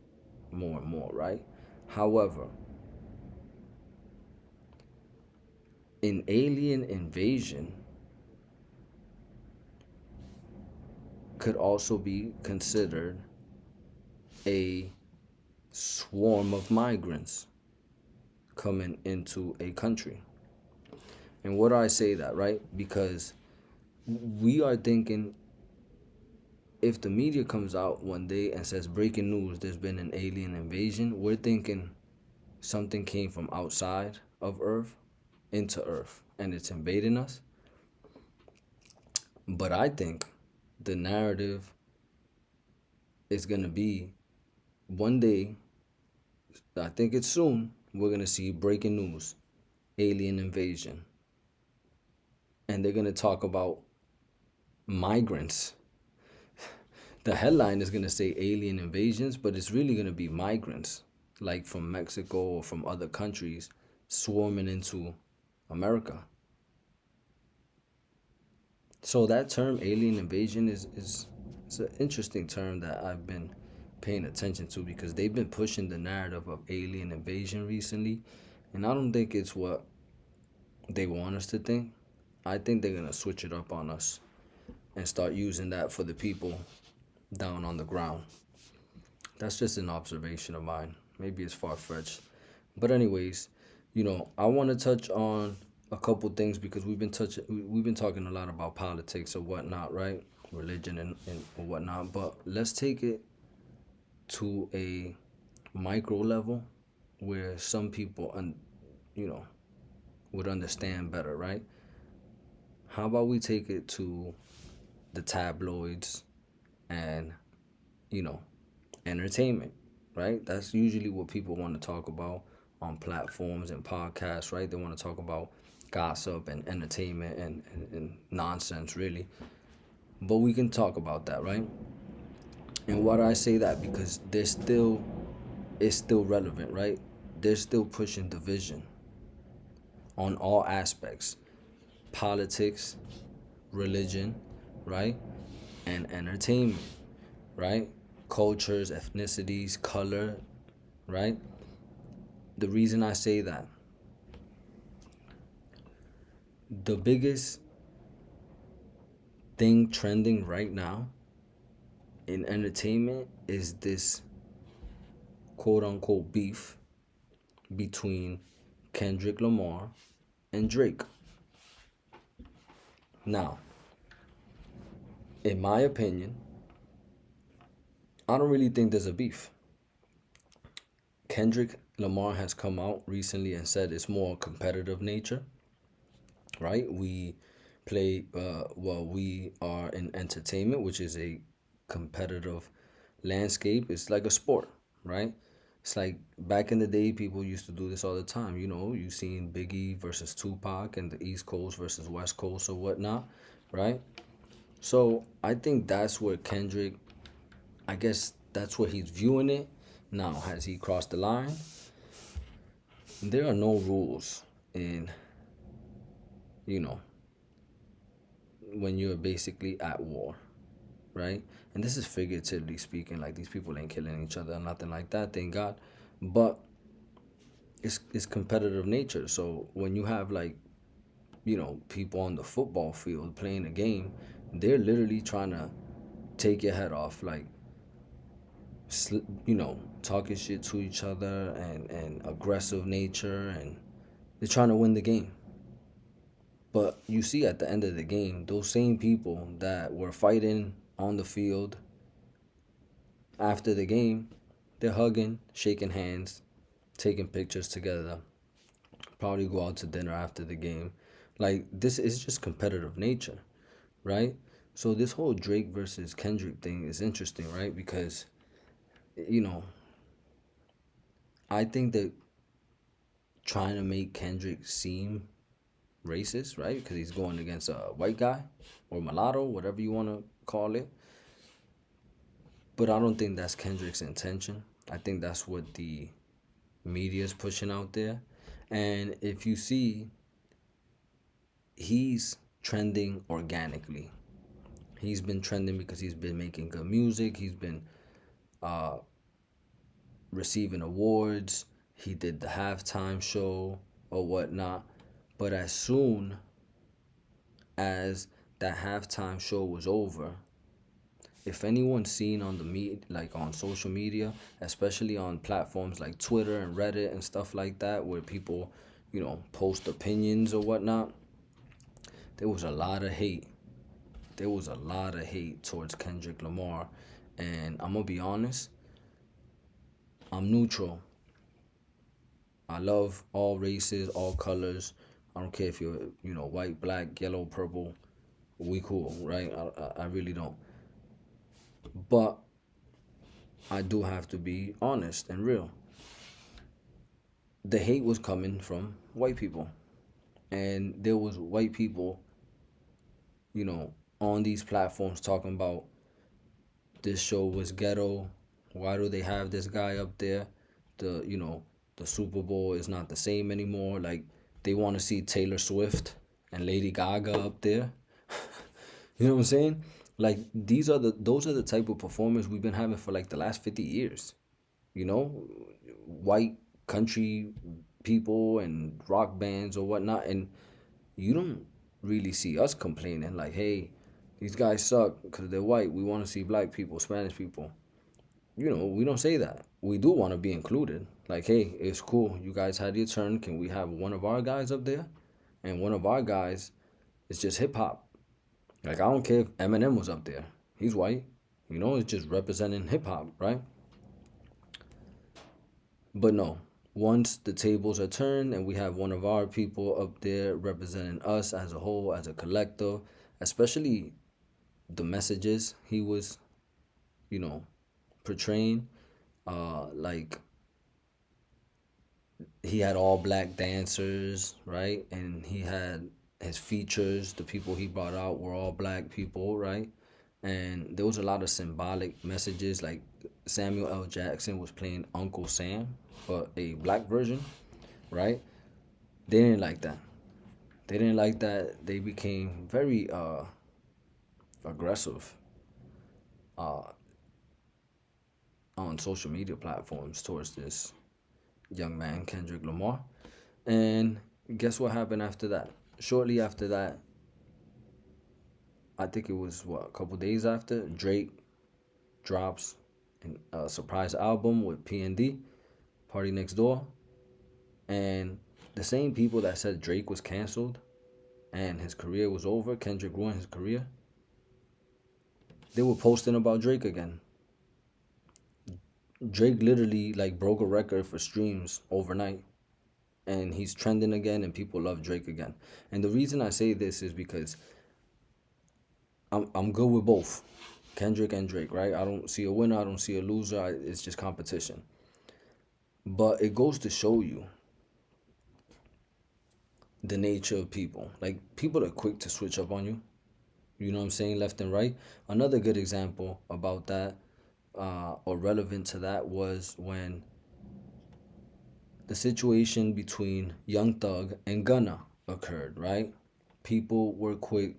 more and more, right? However, an alien invasion could also be considered a swarm of migrants coming into a country. And what do I say that, right? Because we are thinking, if the media comes out one day and says breaking news, there's been an alien invasion, we're thinking something came from outside of Earth into Earth and it's invading us. But I think the narrative is going to be one day, I think it's soon, we're going to see breaking news, alien invasion. And they're going to talk about migrants. The headline is going to say alien invasions, but it's really going to be migrants, like from Mexico or from other countries, swarming into America. So that term, alien invasion, is an interesting term that I've been paying attention to, because they've been pushing the narrative of alien invasion recently, and I don't think it's what they want us to think. I think they're going to switch it up on us and start using that for the people down on the ground. That's just an observation of mine. Maybe it's far-fetched. But anyways, I want to touch on a couple things, because we've been talking a lot about politics or whatnot, right? Religion and whatnot. But let's take it to a micro level where some people would understand better, right? How about we take it to the tabloids and entertainment, right? That's usually what people want to talk about on platforms and podcasts, right? They want to talk about gossip and entertainment and nonsense, really. But we can talk about that, right? And why do I say that? Because it's still relevant, right? They're still pushing division on all aspects: politics, religion, right? And entertainment, right? Cultures, ethnicities, color, right? The reason I say that, the biggest thing trending right now in entertainment is this quote unquote beef between Kendrick Lamar and Drake. Now, in my opinion, I don't really think there's a beef. Kendrick Lamar has come out recently and said it's more competitive nature, right? We are in entertainment, which is a competitive landscape. It's like a sport, right? It's like back in the day, people used to do this all the time. You seen Biggie versus Tupac and the East Coast versus West Coast or whatnot, right? So I think that's where Kendrick, I guess that's where he's viewing it. Now, has he crossed the line? There are no rules in, you know, when you're basically at war, right? And this is figuratively speaking, like these people ain't killing each other, nothing like that, thank God. But it's competitive nature. So when you have like, people on the football field playing a game, they're literally trying to take your head off, like, talking shit to each other and aggressive nature, and they're trying to win the game. But you see at the end of the game, those same people that were fighting on the field after the game, they're hugging, shaking hands, taking pictures together, probably go out to dinner after the game. Like, this is just competitive nature, right? So this whole Drake versus Kendrick thing is interesting, right? Because, I think that trying to make Kendrick seem racist, right? Because he's going against a white guy or mulatto, whatever you want to call it. But I don't think that's Kendrick's intention. I think that's what the media is pushing out there. And if you see, he's trending organically. He's been trending because he's been making good music. He's been receiving awards. He did the halftime show or whatnot. But as soon as that halftime show was over, if anyone's seen on on social media, especially on platforms like Twitter and Reddit and stuff like that, where people, post opinions or whatnot, there was a lot of hate. There was a lot of hate towards Kendrick Lamar. And I'm going to be honest, I'm neutral. I love all races, all colors. I don't care if you're, white, black, yellow, purple. We cool, right? I really don't. But I do have to be honest and real. The hate was coming from white people. And there was white people, on these platforms talking about this show was ghetto. Why do they have this guy up there? The Super Bowl is not the same anymore. Like, they want to see Taylor Swift and Lady Gaga up there. You know what I'm saying? Like, those are the type of performers we've been having for like the last 50 years. White country people and rock bands or whatnot. And you don't really see us complaining like, hey, these guys suck because they're white. We want to see black people, Spanish people. We don't say that. We do want to be included. Like, hey, it's cool. You guys had your turn. Can we have one of our guys up there? And one of our guys is just hip hop. Like, I don't care if Eminem was up there. He's white. It's just representing hip hop, right? But no, once the tables are turned and we have one of our people up there representing us as a whole, as a collective, especially the messages he was, portraying, like, he had all black dancers, right? And he had his features, the people he brought out were all black people, right? And there was a lot of symbolic messages, like Samuel L. Jackson was playing Uncle Sam, but a black version, right? They didn't like that. They didn't like that. They became very aggressive on social media platforms towards this young man, Kendrick Lamar. And guess what happened after that? Shortly after that, I think it was, a couple days after, Drake drops a surprise album with P&D, Party Next Door. And the same people that said Drake was canceled and his career was over, Kendrick ruined his career, they were posting about Drake again. Drake literally broke a record for streams overnight, and he's trending again, and people love Drake again. And the reason I say this is because I'm good with both Kendrick and Drake, right? I don't see a winner, I don't see a loser. It's just competition. But it goes to show you the nature of people. Like, people are quick to switch up on you. You know what I'm saying? Left and right. Another good example about that, or relevant to that was when the situation between Young Thug and Gunna occurred, right? People were quick,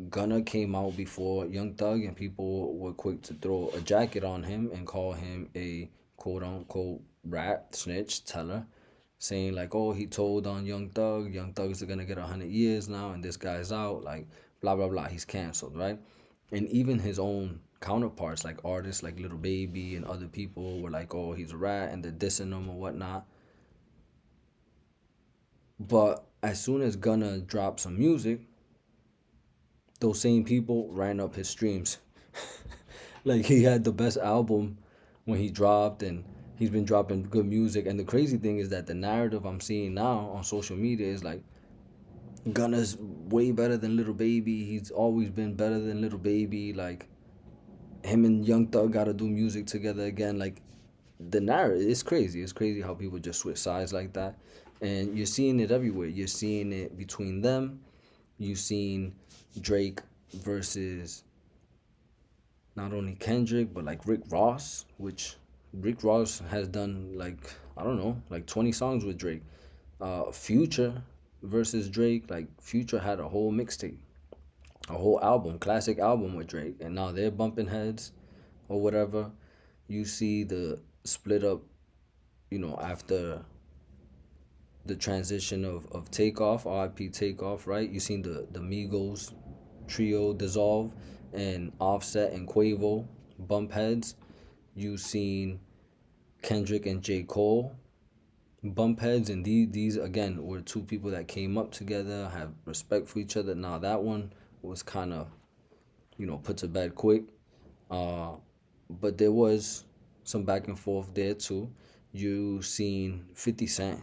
Gunna came out before Young Thug, and people were quick to throw a jacket on him and call him a quote unquote rat, snitch, teller, saying like, oh, he told on Young Thug. Young Thug is gonna get 100 years now, and this guy's out, like blah blah blah. He's canceled, right? And even his own counterparts, like artists like Little Baby and other people, were like, oh, he's a rat, and they're dissing him or whatnot. But as soon as Gunna dropped some music, those same people ran up his streams. Like he had the best album when he dropped, and he's been dropping good music. And the crazy thing is that the narrative I'm seeing now on social media is like, Gunna's way better than Little Baby. He's always been better than Little Baby. Like, him and Young Thug gotta do music together again. Like, the narrative, it's crazy. It's crazy how people just switch sides like that. And you're seeing it everywhere. You're seeing it between them. You've seen Drake versus not only Kendrick, but like Rick Ross, which Rick Ross has done like, I don't know, like 20 songs with Drake. Future versus Drake, like Future had a whole mixtape, a whole album, classic album with Drake, and now they're bumping heads or whatever. You see the split up, after the transition of Takeoff, RIP Takeoff, right? You seen the Migos trio dissolve, and Offset and Quavo bump heads. You seen Kendrick and J. Cole bump heads, and these again were two people that came up together, have respect for each other. Now that one was kind of, put to bed quick. But there was some back and forth there too. You seen 50 Cent.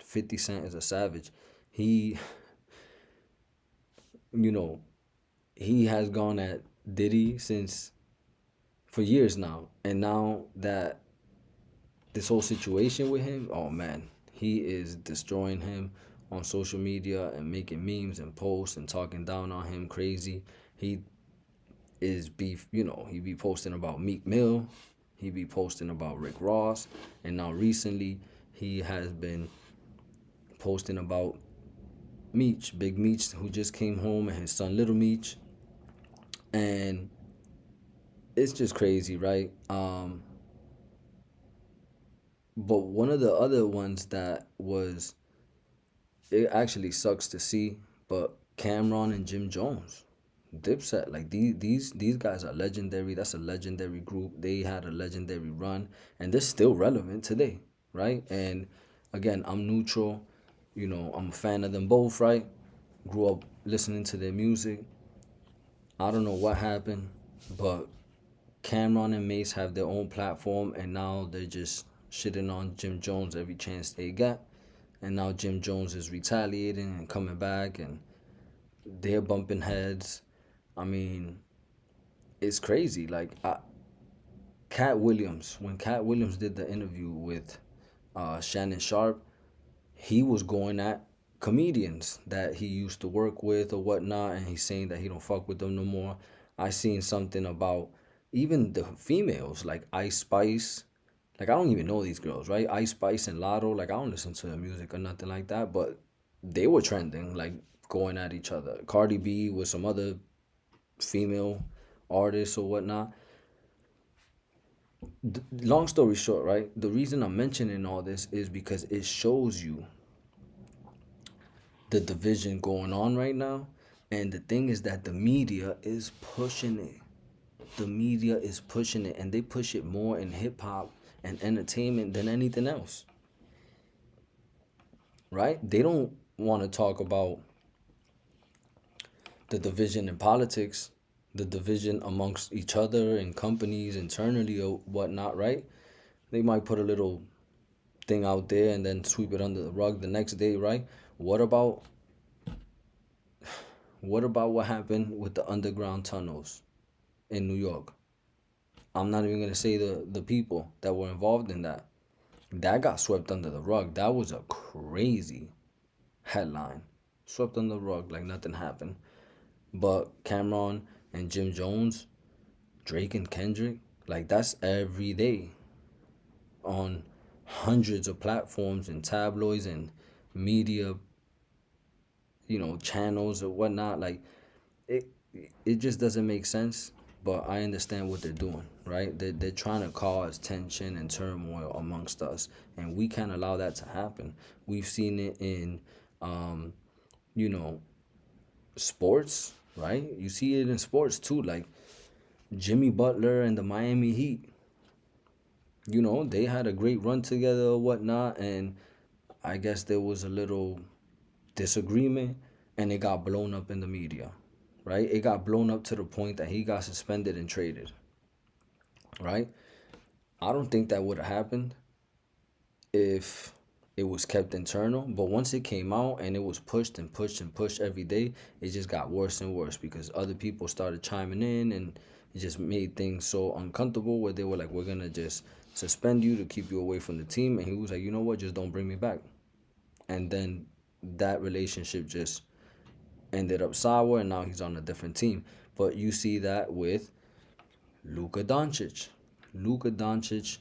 50 Cent is a savage. He, he has gone at Diddy for years now. And now that this whole situation with him, oh man, he is destroying him on social media and making memes and posts and talking down on him crazy. He is beef, he be posting about Meek Mill, he be posting about Rick Ross, and now recently he has been posting about Meech, Big Meech, who just came home, and his son Little Meech. And it's just crazy, right? But one of the other ones that was, it actually sucks to see, but Cameron and Jim Jones, Dipset, like these guys are legendary. That's a legendary group. They had a legendary run, and they're still relevant today, right? And again, I'm neutral. I'm a fan of them both, right? Grew up listening to their music. I don't know what happened, but Cameron and Mace have their own platform, and now they're just shitting on Jim Jones every chance they get. And now Jim Jones is retaliating and coming back, and they're bumping heads. I mean, it's crazy. Like, Katt Williams, when Katt Williams did the interview with Shannon Sharp, he was going at comedians that he used to work with or whatnot, and he's saying that he don't fuck with them no more. I seen something about even the females, like Ice Spice. Like, I don't even know these girls, right? Ice Spice and Lotto, like, I don't listen to their music or nothing like that, but they were trending, like, going at each other. Cardi B with some other female artists or whatnot. Long story short, right? The reason I'm mentioning all this is because it shows you the division going on right now. And the thing is that the media is pushing it. The media is pushing it, and they push it more in hip hop and entertainment than anything else. Right? They don't want to talk about the division in politics, the division amongst each other and companies internally or whatnot, right? They might put a little thing out there and then sweep it under the rug the next day, right? What about what happened with the underground tunnels in New York? I'm not even going to say the people that were involved in that. That got swept under the rug. That was a crazy headline. Swept under the rug like nothing happened. But Cameron and Jim Jones, Drake and Kendrick, Like, that's every day on hundreds of platforms and tabloids and media, channels or whatnot. Like, it it just doesn't make sense. But I understand what they're doing, right? They're trying to cause tension and turmoil amongst us, and we can't allow that to happen. We've seen it in, you know, sports, right? You see it in sports too, like Jimmy Butler and the Miami Heat. They had a great run together or whatnot, and I guess there was a little disagreement, and it got blown up in the media, right? It got blown up to the point that he got suspended and traded, right? I don't think that would have happened if it was kept internal. But once it came out and it was pushed and pushed and pushed every day, it just got worse and worse because other people started chiming in, and it just made things so uncomfortable where they were like, we're going to just suspend you to keep you away from the team. And he was like, you know what, just don't bring me back. And then that relationship just ended up sour, and now he's on a different team. But you see that with Luka Dončić. Luka Dončić,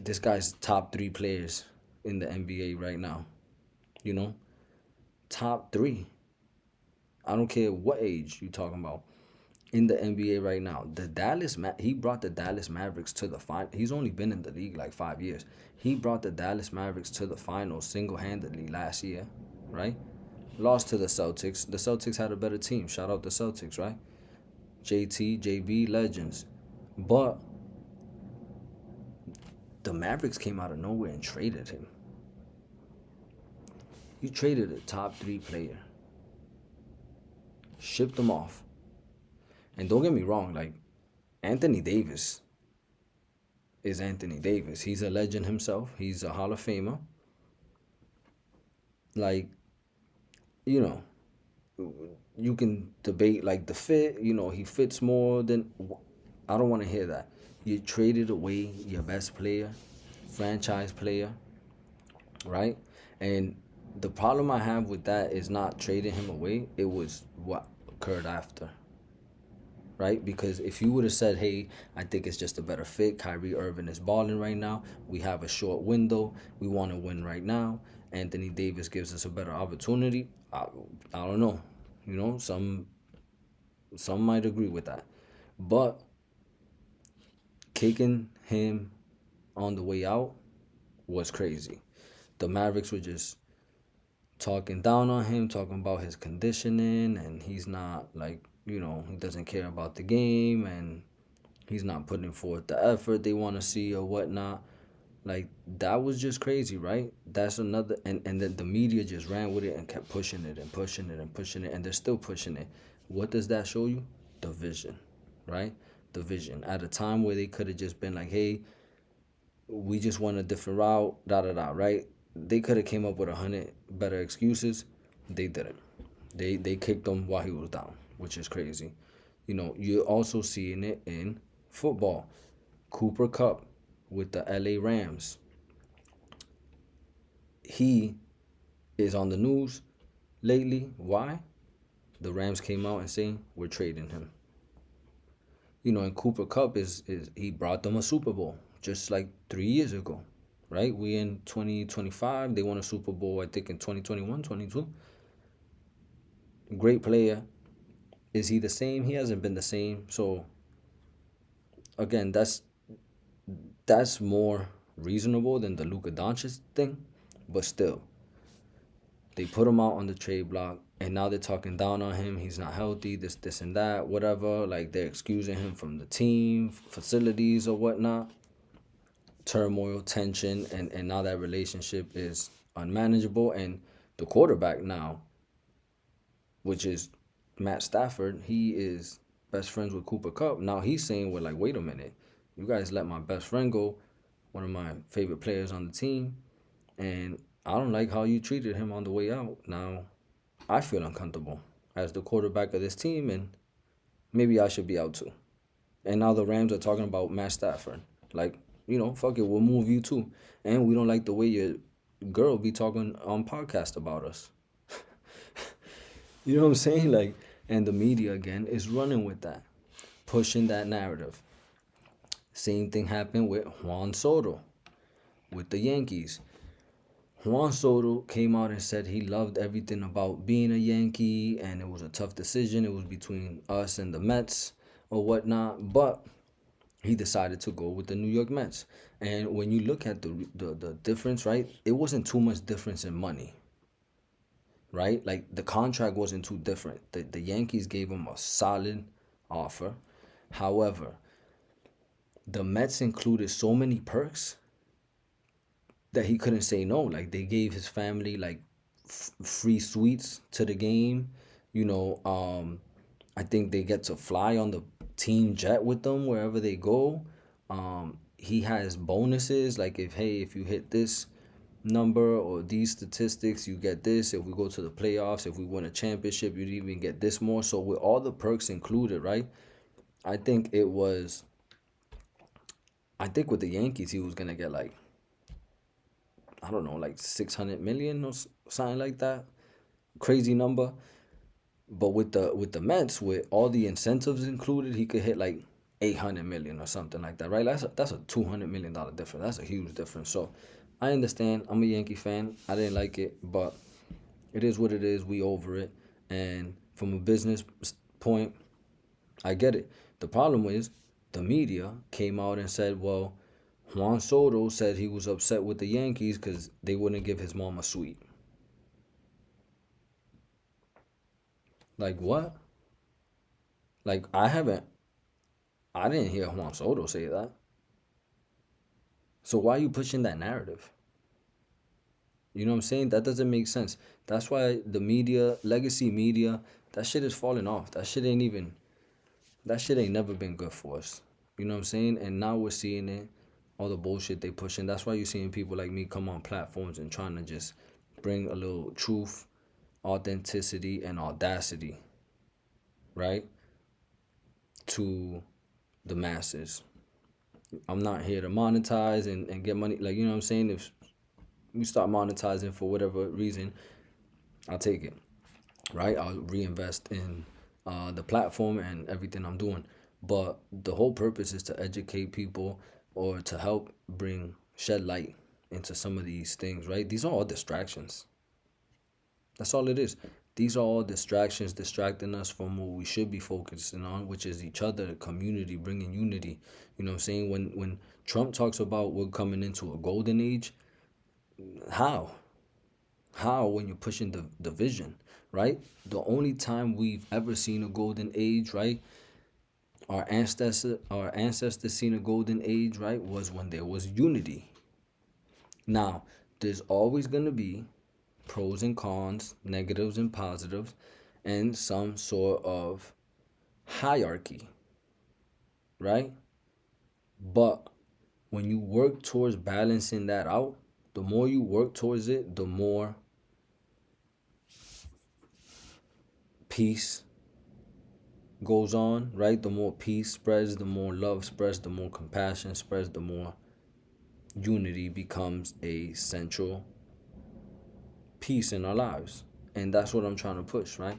this guy's top 3 players in the NBA right now. Top 3. I don't care what age you talking about. In the NBA right now, he brought the Dallas Mavericks to the final. He's only been in the league like 5 years. He brought the Dallas Mavericks to the finals single-handedly last year, right? Lost to the Celtics. The Celtics had a better team. Shout out the Celtics, right? JT, JB, legends. But the Mavericks came out of nowhere and traded him. You traded a top 3 player. Shipped him off. And don't get me wrong, like, Anthony Davis is Anthony Davis. He's a legend himself. He's a Hall of Famer. Like, you can debate, like, the fit. He fits more than... I don't want to hear that. You traded away your best player, franchise player, right? And the problem I have with that is not trading him away. It was what occurred after. Right? Because if you would have said, hey, I think it's just a better fit. Kyrie Irving is balling right now. We have a short window. We want to win right now. Anthony Davis gives us a better opportunity. I don't know. Some might agree with that. But kicking him on the way out was crazy. The Mavericks were just talking down on him, talking about his conditioning, and he's not, like, he doesn't care about the game, and he's not putting forth the effort they want to see or whatnot. Like, that was just crazy, right? That's another, and then the media just ran with it and kept pushing it and pushing it and pushing it, and they're still pushing it. What does that show you? The vision, right? The vision. At a time where they could have just been like, hey, we just want a different route, da-da-da, right? They could have came up with 100 better excuses. They didn't. They kicked him while he was down, which is crazy. You're also seeing it in football. Cooper Kupp with the LA Rams. He is on the news lately. Why? The Rams came out and saying, we're trading him. And Cooper Kupp is he brought them a Super Bowl just like 3 years ago, right? We in 2025. They won a Super Bowl, I think, in 2021, 22. Great player. Is he the same? He hasn't been the same. So, again, that's more reasonable than the Luka Dončić thing. But still, they put him out on the trade block, and now they're talking down on him. He's not healthy, this, and that, whatever. Like, they're excusing him from the team, facilities, or whatnot. Turmoil, tension, and now that relationship is unmanageable. And the quarterback now, which is Matt Stafford, he is best friends with Cooper Kupp. Now he's saying, well, like, wait a minute. You guys let my best friend go, one of my favorite players on the team, and I don't like how you treated him on the way out. Now, I feel uncomfortable as the quarterback of this team, and maybe I should be out too. And now the Rams are talking about Matt Stafford. Like, fuck it, we'll move you too. And we don't like the way your girl be talking on podcast about us. You know what I'm saying? Like, and the media, again, is running with that, pushing that narrative. Same thing happened with Juan Soto with the Yankees. Juan Soto came out and said he loved everything about being a Yankee, and it was a tough decision. It was between us and the Mets or whatnot, but he decided to go with the New York Mets. And when you look at the difference, right, it wasn't too much difference in money, right? Like, the contract wasn't too different. The Yankees gave him a solid offer. However, the Mets included so many perks that he couldn't say no. Like, they gave his family like free suites to the game. I think they get to fly on the team jet with them wherever they go. He has bonuses, like, if you hit this number or these statistics, you get this. If we go to the playoffs, if we win a championship, you'd even get this more. So with all the perks included, right? I think with the Yankees, he was gonna get like, I don't know, like 600 million or something like that. Crazy number. But with the Mets, with all the incentives included, he could hit like 800 million or something like that, right? That's a $200 million difference. That's a huge difference. So I understand. I'm a Yankee fan. I didn't like it, but it is what it is. We over it. And from a business point, I get it. The problem is the media came out and said, well, Juan Soto said he was upset with the Yankees because they wouldn't give his mom a suite. Like, what? Like, I didn't hear Juan Soto say that. So why are you pushing that narrative? You know what I'm saying? That doesn't make sense. That's why the media, legacy media, that shit is falling off. That shit ain't never been good for us. You know what I'm saying? And now we're seeing it, all the bullshit they pushing. That's why you're seeing people like me come on platforms and trying to just bring a little truth, authenticity, and audacity, right, to the masses. I'm not here to monetize and get money. Like, you know what I'm saying? If we start monetizing for whatever reason, I'll take it, right? I'll reinvest in the platform and everything I'm doing. But the whole purpose is to educate people or to help shed light into some of these things, right? These are all distractions. That's all it is. These are all distractions, distracting us from what we should be focusing on, which is each other, the community, bringing unity. You know what I'm saying? When Trump talks about we're coming into a golden age, how? How, when you're pushing the division, right? The only time we've ever seen a golden age, right? Our ancestors seen a golden age, right? Was when there was unity. Now, there's always gonna be pros and cons, negatives and positives, and some sort of hierarchy, right? But when you work towards balancing that out, the more you work towards it, the more peace goes on, right? The more peace spreads, the more love spreads, the more compassion spreads, the more unity becomes a central piece in our lives. And that's what I'm trying to push, right?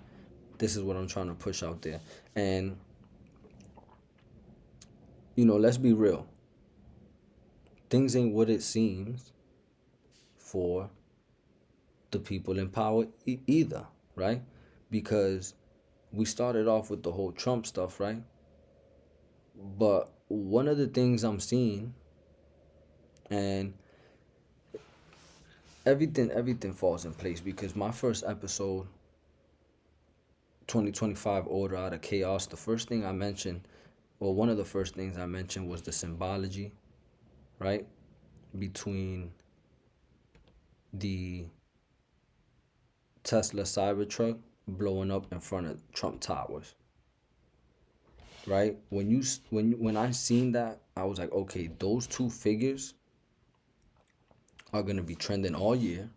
This is what I'm trying to push out there. And, let's be real. Things ain't what it seems for the people in power either, right? Because we started off with the whole Trump stuff, right? But one of the things I'm seeing, and everything falls in place, because my first episode, 2025 Order Out of Chaos, the first thing I mentioned, or one of the first things I mentioned, was the symbology, right, between the Tesla Cybertruck blowing up in front of Trump Towers, right? When I seen that, I was like, okay, those two figures are gonna be trending all year,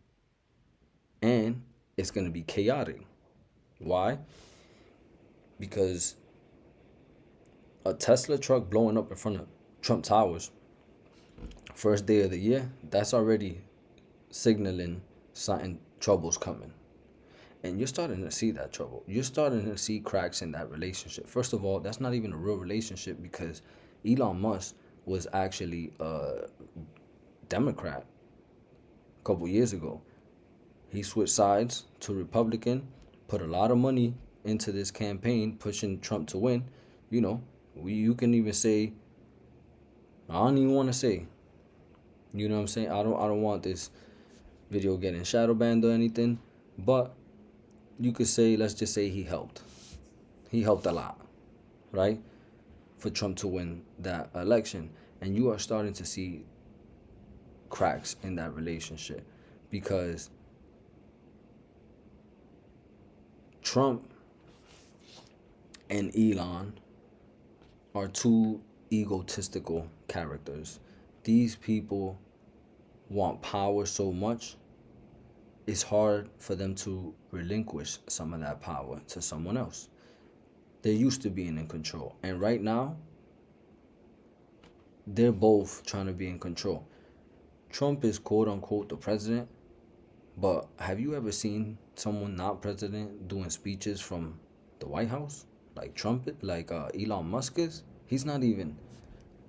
and it's gonna be chaotic. Why? Because a Tesla truck blowing up in front of Trump Towers, first day of the year, that's already signaling something, trouble's coming. And you're starting to see that trouble. You're starting to see cracks in that relationship. First of all, that's not even a real relationship, because Elon Musk was actually a Democrat a couple years ago. He switched sides to Republican, put a lot of money into this campaign, pushing Trump to win. You know, you can even say, I don't even want to say, you know what I'm saying? I don't want this video getting shadow banned or anything, but you could say, let's just say he helped. He helped a lot, right? For Trump to win that election. And you are starting to see cracks in that relationship because Trump and Elon are two egotistical characters. These people want power so much, it's hard for them to relinquish some of that power to someone else. They're used to being in control. And right now, they're both trying to be in control. Trump is quote unquote the president, but have you ever seen someone not president doing speeches from the White House? Like Trump, like Elon Musk is? He's not even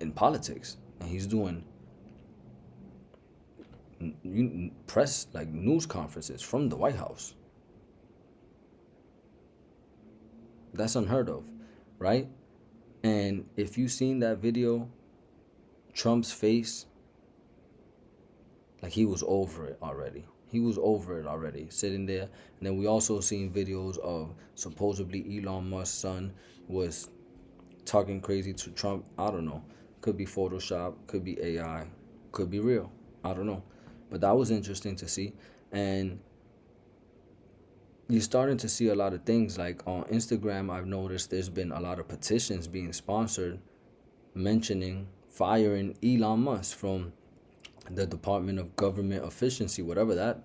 in politics, and he's doing press, like news conferences from the White House. That's unheard of, right? And if you've seen that video, Trump's face, like he was over it already. He was over it already, sitting there. And then we also seen videos of supposedly Elon Musk's son was talking crazy to Trump. I don't know. Could be Photoshop, could be AI, could be real. I don't know. But that was interesting to see. And you're starting to see a lot of things. Like on Instagram, I've noticed there's been a lot of petitions being sponsored mentioning firing Elon Musk from the Department of Government Efficiency, whatever that,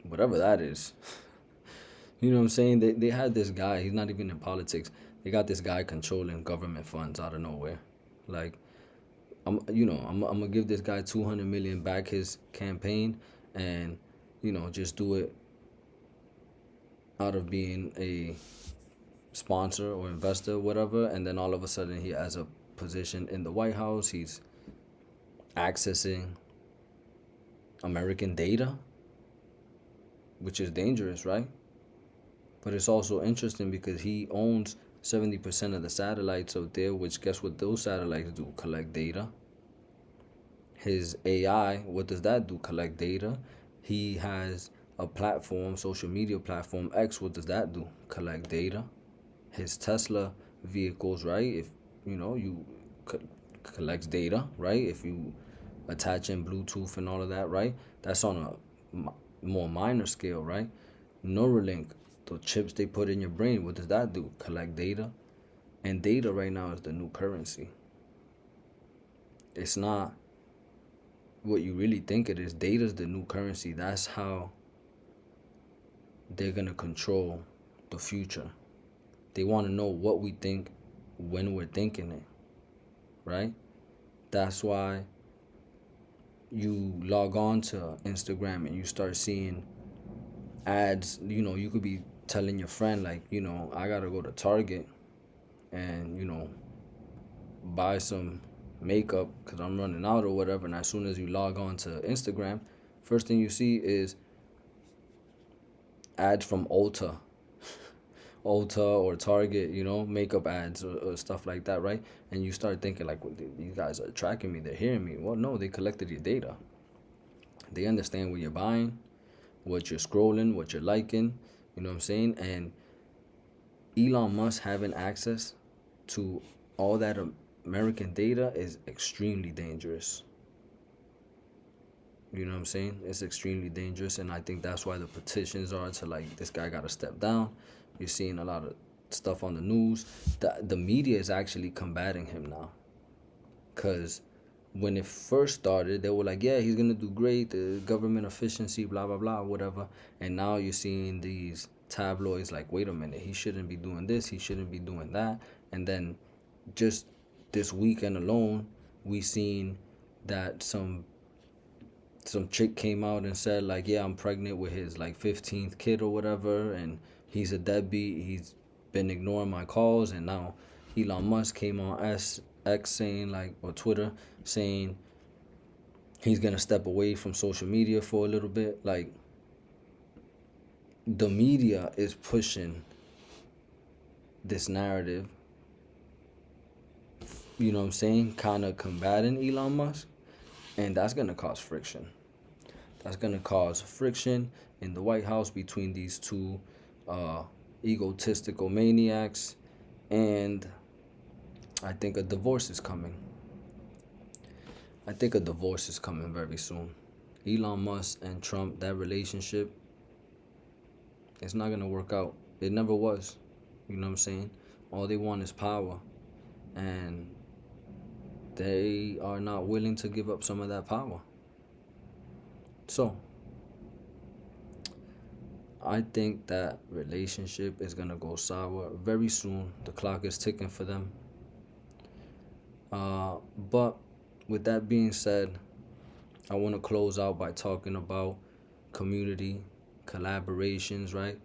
whatever that is. You know what I'm saying? They had this guy, he's not even in politics. They got this guy controlling government funds out of nowhere. Like, I'm gonna give this guy $200 million back his campaign, and just do it out of being a sponsor or investor, whatever. And then all of a sudden he has a position in the White House. He's accessing American data, which is dangerous, right? But it's also interesting because he owns 70% of the satellites out there, which guess what those satellites do? Collect data. His AI, what does that do? Collect data. He has a platform, social media platform, X, what does that do? Collect data. His Tesla vehicles, right? If you collects data, right? If you attach in Bluetooth and all of that, right? That's on a more minor scale, right? Neuralink, the chips they put in your brain, what does that do? Collect data. And data right now is the new currency. It's not what you really think it is. Data is the new currency. That's how they're going to control the future. They want to know what we think when we're thinking it, right? That's why you log on to Instagram and you start seeing ads. You could be telling your friend, like, I got to go to Target and, buy some makeup because I'm running out or whatever. And as soon as you log on to Instagram, first thing you see is ads from Ulta or Target, makeup ads or stuff like that, right? And you start thinking like, well, these guys are tracking me, they're hearing me. Well, no, they collected your data. They understand what you're buying, what you're scrolling, what you're liking, you know what I'm saying? And Elon Musk having access to all that American data is extremely dangerous. You know what I'm saying? It's extremely dangerous, and I think that's why the petitions are to, like, this guy got to step down. You're seeing a lot of stuff on the news. The media is actually combating him now. Because when it first started, they were like, yeah, he's going to do great, the government efficiency, blah, blah, blah, whatever. And now you're seeing these tabloids like, wait a minute, he shouldn't be doing this, he shouldn't be doing that. And then just this weekend alone, we seen that some chick came out and said, like, yeah, I'm pregnant with his, like, 15th kid or whatever, and he's a deadbeat, he's been ignoring my calls, and now Elon Musk came on X saying, like, or Twitter, saying he's gonna step away from social media for a little bit. Like, the media is pushing this narrative, you know what I'm saying, kind of combating Elon Musk, and that's gonna cause friction. That's gonna cause friction in the White House between these two egotistical maniacs, and I think a divorce is coming. I think a divorce is coming very soon. Elon Musk and Trump, that relationship, it's not gonna work out. It never was. You know what I'm saying? All they want is power, and they are not willing to give up some of that power. So, I think that relationship is gonna go sour very soon. The clock is ticking for them. But with that being said, I want to close out by talking about community collaborations, right?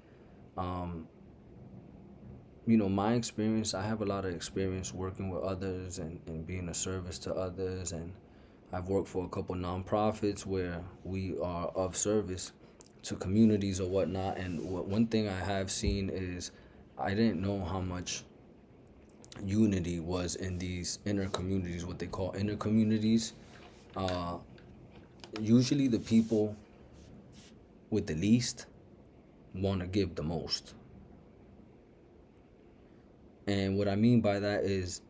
You know, my experience, I have a lot of experience working with others and being a service to others. And I've worked for a couple nonprofits where we are of service to communities or whatnot. And one thing I have seen is I didn't know how much unity was in these inner communities, what they call inner communities. Usually the people with the least want to give the most. And what I mean by that is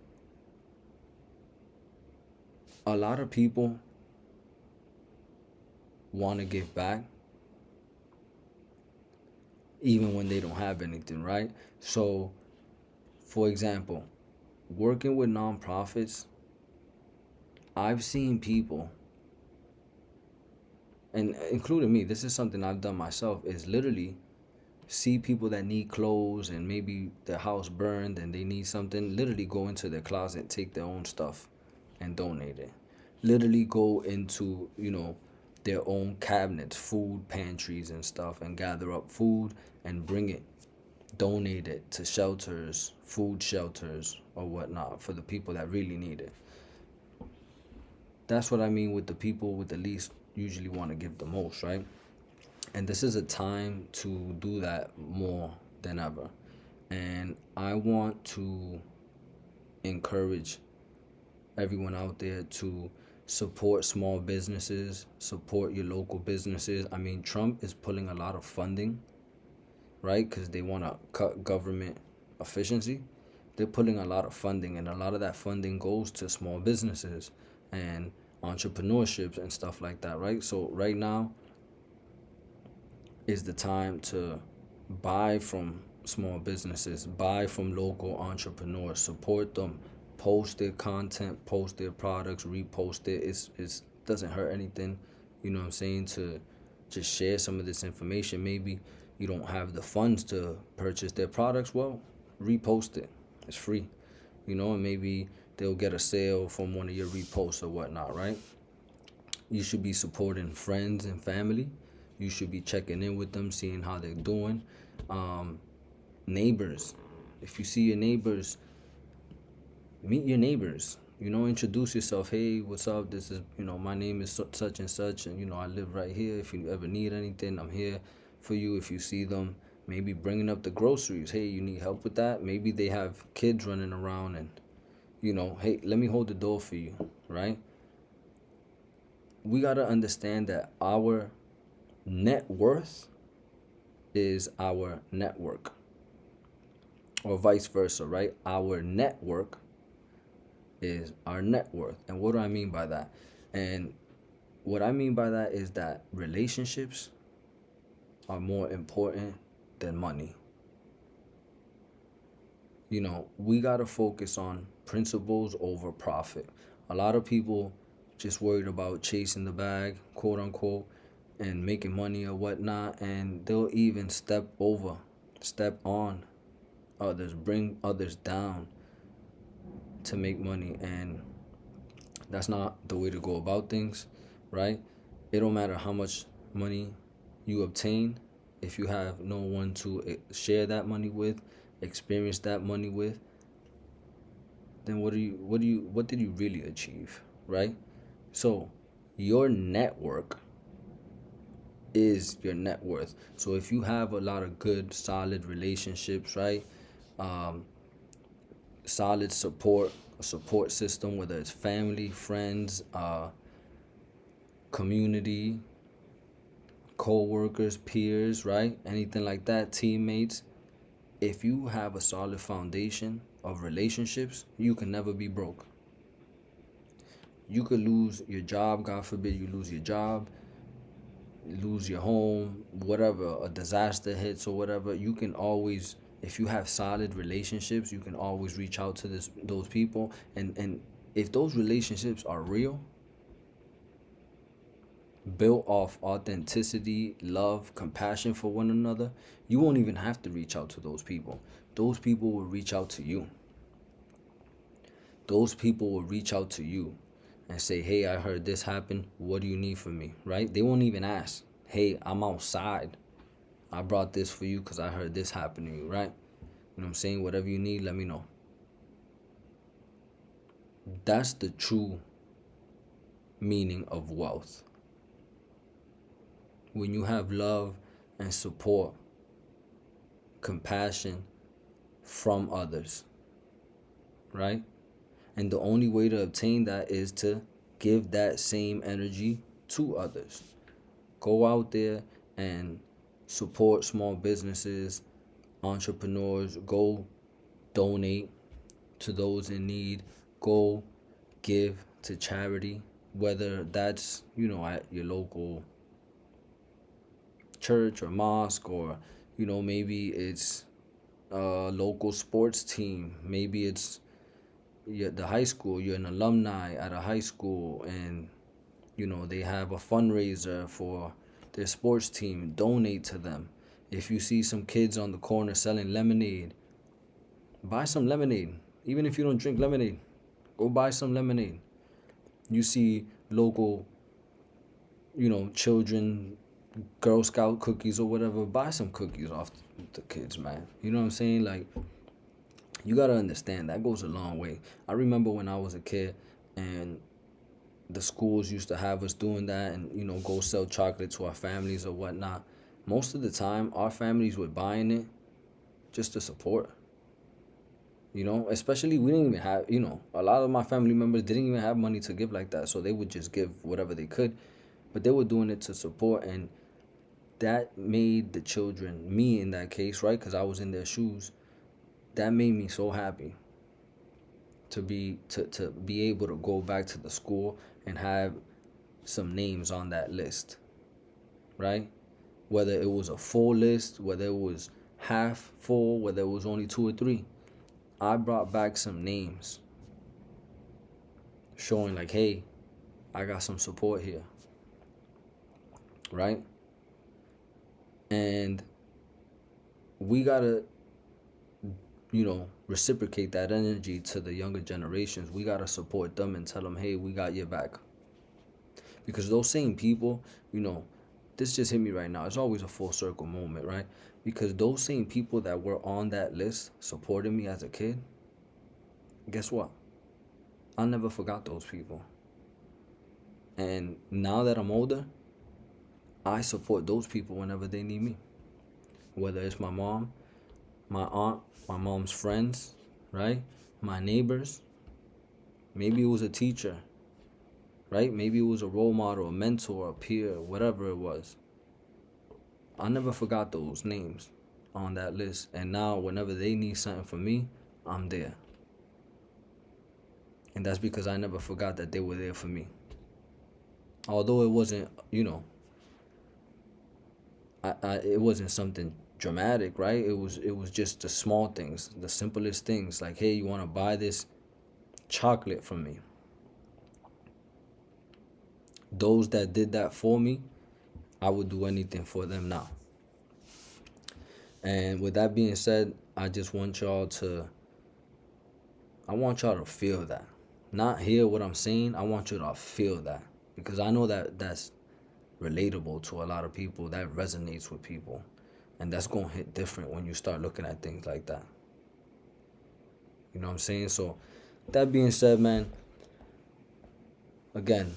a lot of people want to give back even when they don't have anything, right? So, for example, working with nonprofits, I've seen people, and including me, this is something I've done myself, is literally see people that need clothes and maybe their house burned and they need something, literally go into their closet, take their own stuff and donate it. Literally go into, you know, their own cabinets, food pantries and stuff, and gather up food and bring it, donate it to shelters, food shelters or whatnot for the people that really need it. That's what I mean with the people with the least usually want to give the most, right? And this is a time to do that more than ever. And I want to encourage everyone out there to support small businesses, support your local businesses. I mean, Trump is pulling a lot of funding, right? Because they want to cut government efficiency. They're pulling a lot of funding, and a lot of that funding goes to small businesses and entrepreneurships and stuff like that, right? So right now is the time to buy from small businesses, buy from local entrepreneurs, support them, post their content, post their products, repost it. It doesn't hurt anything, you know what I'm saying, to just share some of this information. Maybe you don't have the funds to purchase their products, well, repost it. It's free, you know, and maybe they'll get a sale from one of your reposts or whatnot, right? You should be supporting friends and family. You should be checking in with them, seeing how they're doing. Neighbors, if you see your neighbors, meet your neighbors. You know, introduce yourself. Hey, what's up? This is, you know, my name is such and such, and, you know, I live right here. If you ever need anything, I'm here for you. If you see them, maybe bringing up the groceries. Hey, you need help with that? Maybe they have kids running around and, you know, hey, let me hold the door for you, right? We got to understand that our net worth is our network, or vice versa, right? Our network is our net worth. And what do I mean by that? And what I mean by that is that relationships are more important than money. You know, we got to focus on principles over profit. A lot of people just worried about chasing the bag, quote unquote, and making money or whatnot, and they'll even step on others, bring others down to make money. And that's not the way to go about things, right? It don't matter how much money you obtain if you have no one to share that money with, experience that money with. then what did you really achieve, right? So your network is your net worth. So if you have a lot of good, solid relationships, right? Um, solid support system, whether it's family, friends, community, co-workers, peers, right? Anything like that, teammates. If you have a solid foundation of relationships, you can never be broke. You could lose your job, God forbid you lose your job, lose your home, whatever, a disaster hits or whatever. You can always, if you have solid relationships, you can always reach out to those people. And if those relationships are real, built off authenticity, love, compassion for one another, you won't even have to reach out to those people. Those people will reach out to you. Those people will reach out to you and say, hey, I heard this happen. What do you need from me? Right? They won't even ask, hey, I'm outside. I brought this for you because I heard this happen to you, right? You know what I'm saying? Whatever you need, let me know. That's the true meaning of wealth. When you have love and support, compassion from others, right? And the only way to obtain that is to give that same energy to others. Go out there and support small businesses, entrepreneurs. Go donate to those in need. Go give to charity, whether that's, at your local church or mosque, or, maybe it's a local sports team. Maybe it's the high school. You're an alumni at a high school, and they have a fundraiser for their sports team. Donate to them. If you see some kids on the corner selling lemonade, buy some lemonade. Even if you don't drink lemonade, go buy some lemonade. You see local, children, Girl Scout cookies or whatever, buy some cookies off the kids, man. You know what I'm saying? Like, you gotta understand, that goes a long way. I remember when I was a kid and the schools used to have us doing that and, go sell chocolate to our families or whatnot. Most of the time, our families were buying it just to support. Especially we didn't even have, a lot of my family members didn't even have money to give like that. So they would just give whatever they could. But they were doing it to support, and that made the children, me in that case, right? Because I was in their shoes. That made me so happy to be able to go back to the school and have some names on that list, right? Whether it was a full list, whether it was half full, whether it was only 2 or 3, I brought back some names showing like, hey, I got some support here, right? And we gotta, reciprocate that energy to the younger generations. We gotta support them and tell them, hey, we got your back. Because those same people, this just hit me right now. It's always a full circle moment, right? Because those same people that were on that list supporting me as a kid, guess what? I never forgot those people. And now that I'm older, I support those people whenever they need me. Whether it's my mom, my aunt, my mom's friends, right? My neighbors. Maybe it was a teacher, right? Maybe it was a role model, a mentor, a peer, whatever it was. I never forgot those names on that list. And now whenever they need something from me, I'm there. And that's because I never forgot that they were there for me. Although it wasn't, it wasn't something dramatic, right? It was just the small things, the simplest things. Like, hey, you want to buy this chocolate from me? Those that did that for me, I would do anything for them now. And with that being said, I want y'all to feel that. Not hear what I'm saying. I want you to feel that. Because I know that that's relatable to a lot of people. That resonates with people. And that's going to hit different when you start looking at things like that. You know what I'm saying? So That being said, man, again,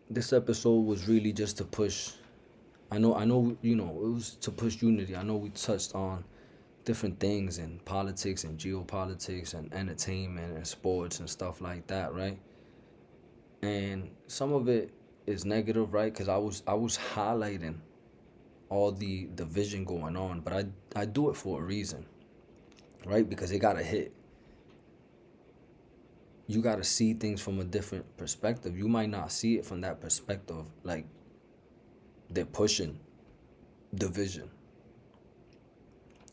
this episode was really just to push. I know, you know, it was to push unity. I know we touched on different things in politics and geopolitics and entertainment and sports and stuff like that, right? And some of it is negative, right? Because I was highlighting all the division going on, but I do it for a reason, right? Because it gotta hit. You gotta see things from a different perspective. You might not see it from that perspective, like they're pushing division,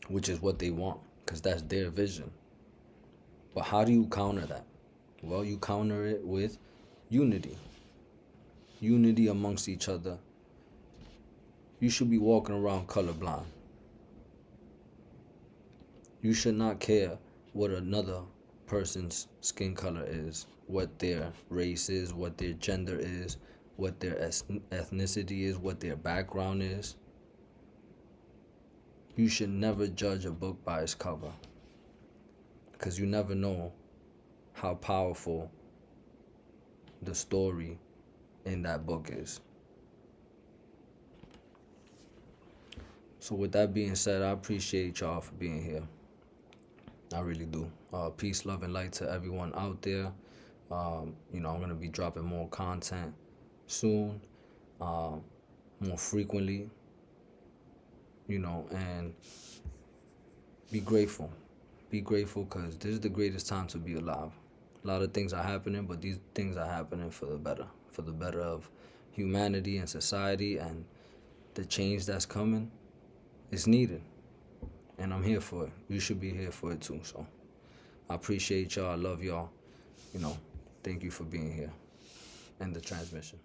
which is what they want, because that's their vision. But how do you counter that? Well, you counter it with unity. Unity amongst each other. You should be walking around colorblind. You should not care what another person's skin color is, what their race is, what their gender is, what their ethnicity is, what their background is. You should never judge a book by its cover, because you never know how powerful the story in that book is. So with that being said, I appreciate y'all for being here. I really do. Peace, love, and light to everyone out there. You know, I'm going to be dropping more content soon, more frequently, you know, and be grateful. Be grateful, because this is the greatest time to be alive. A lot of things are happening, but these things are happening for the better of humanity and society, and the change that's coming is needed. And I'm here for it. You should be here for it too. So I appreciate y'all. I love y'all. You know, thank you for being here. End the transmission.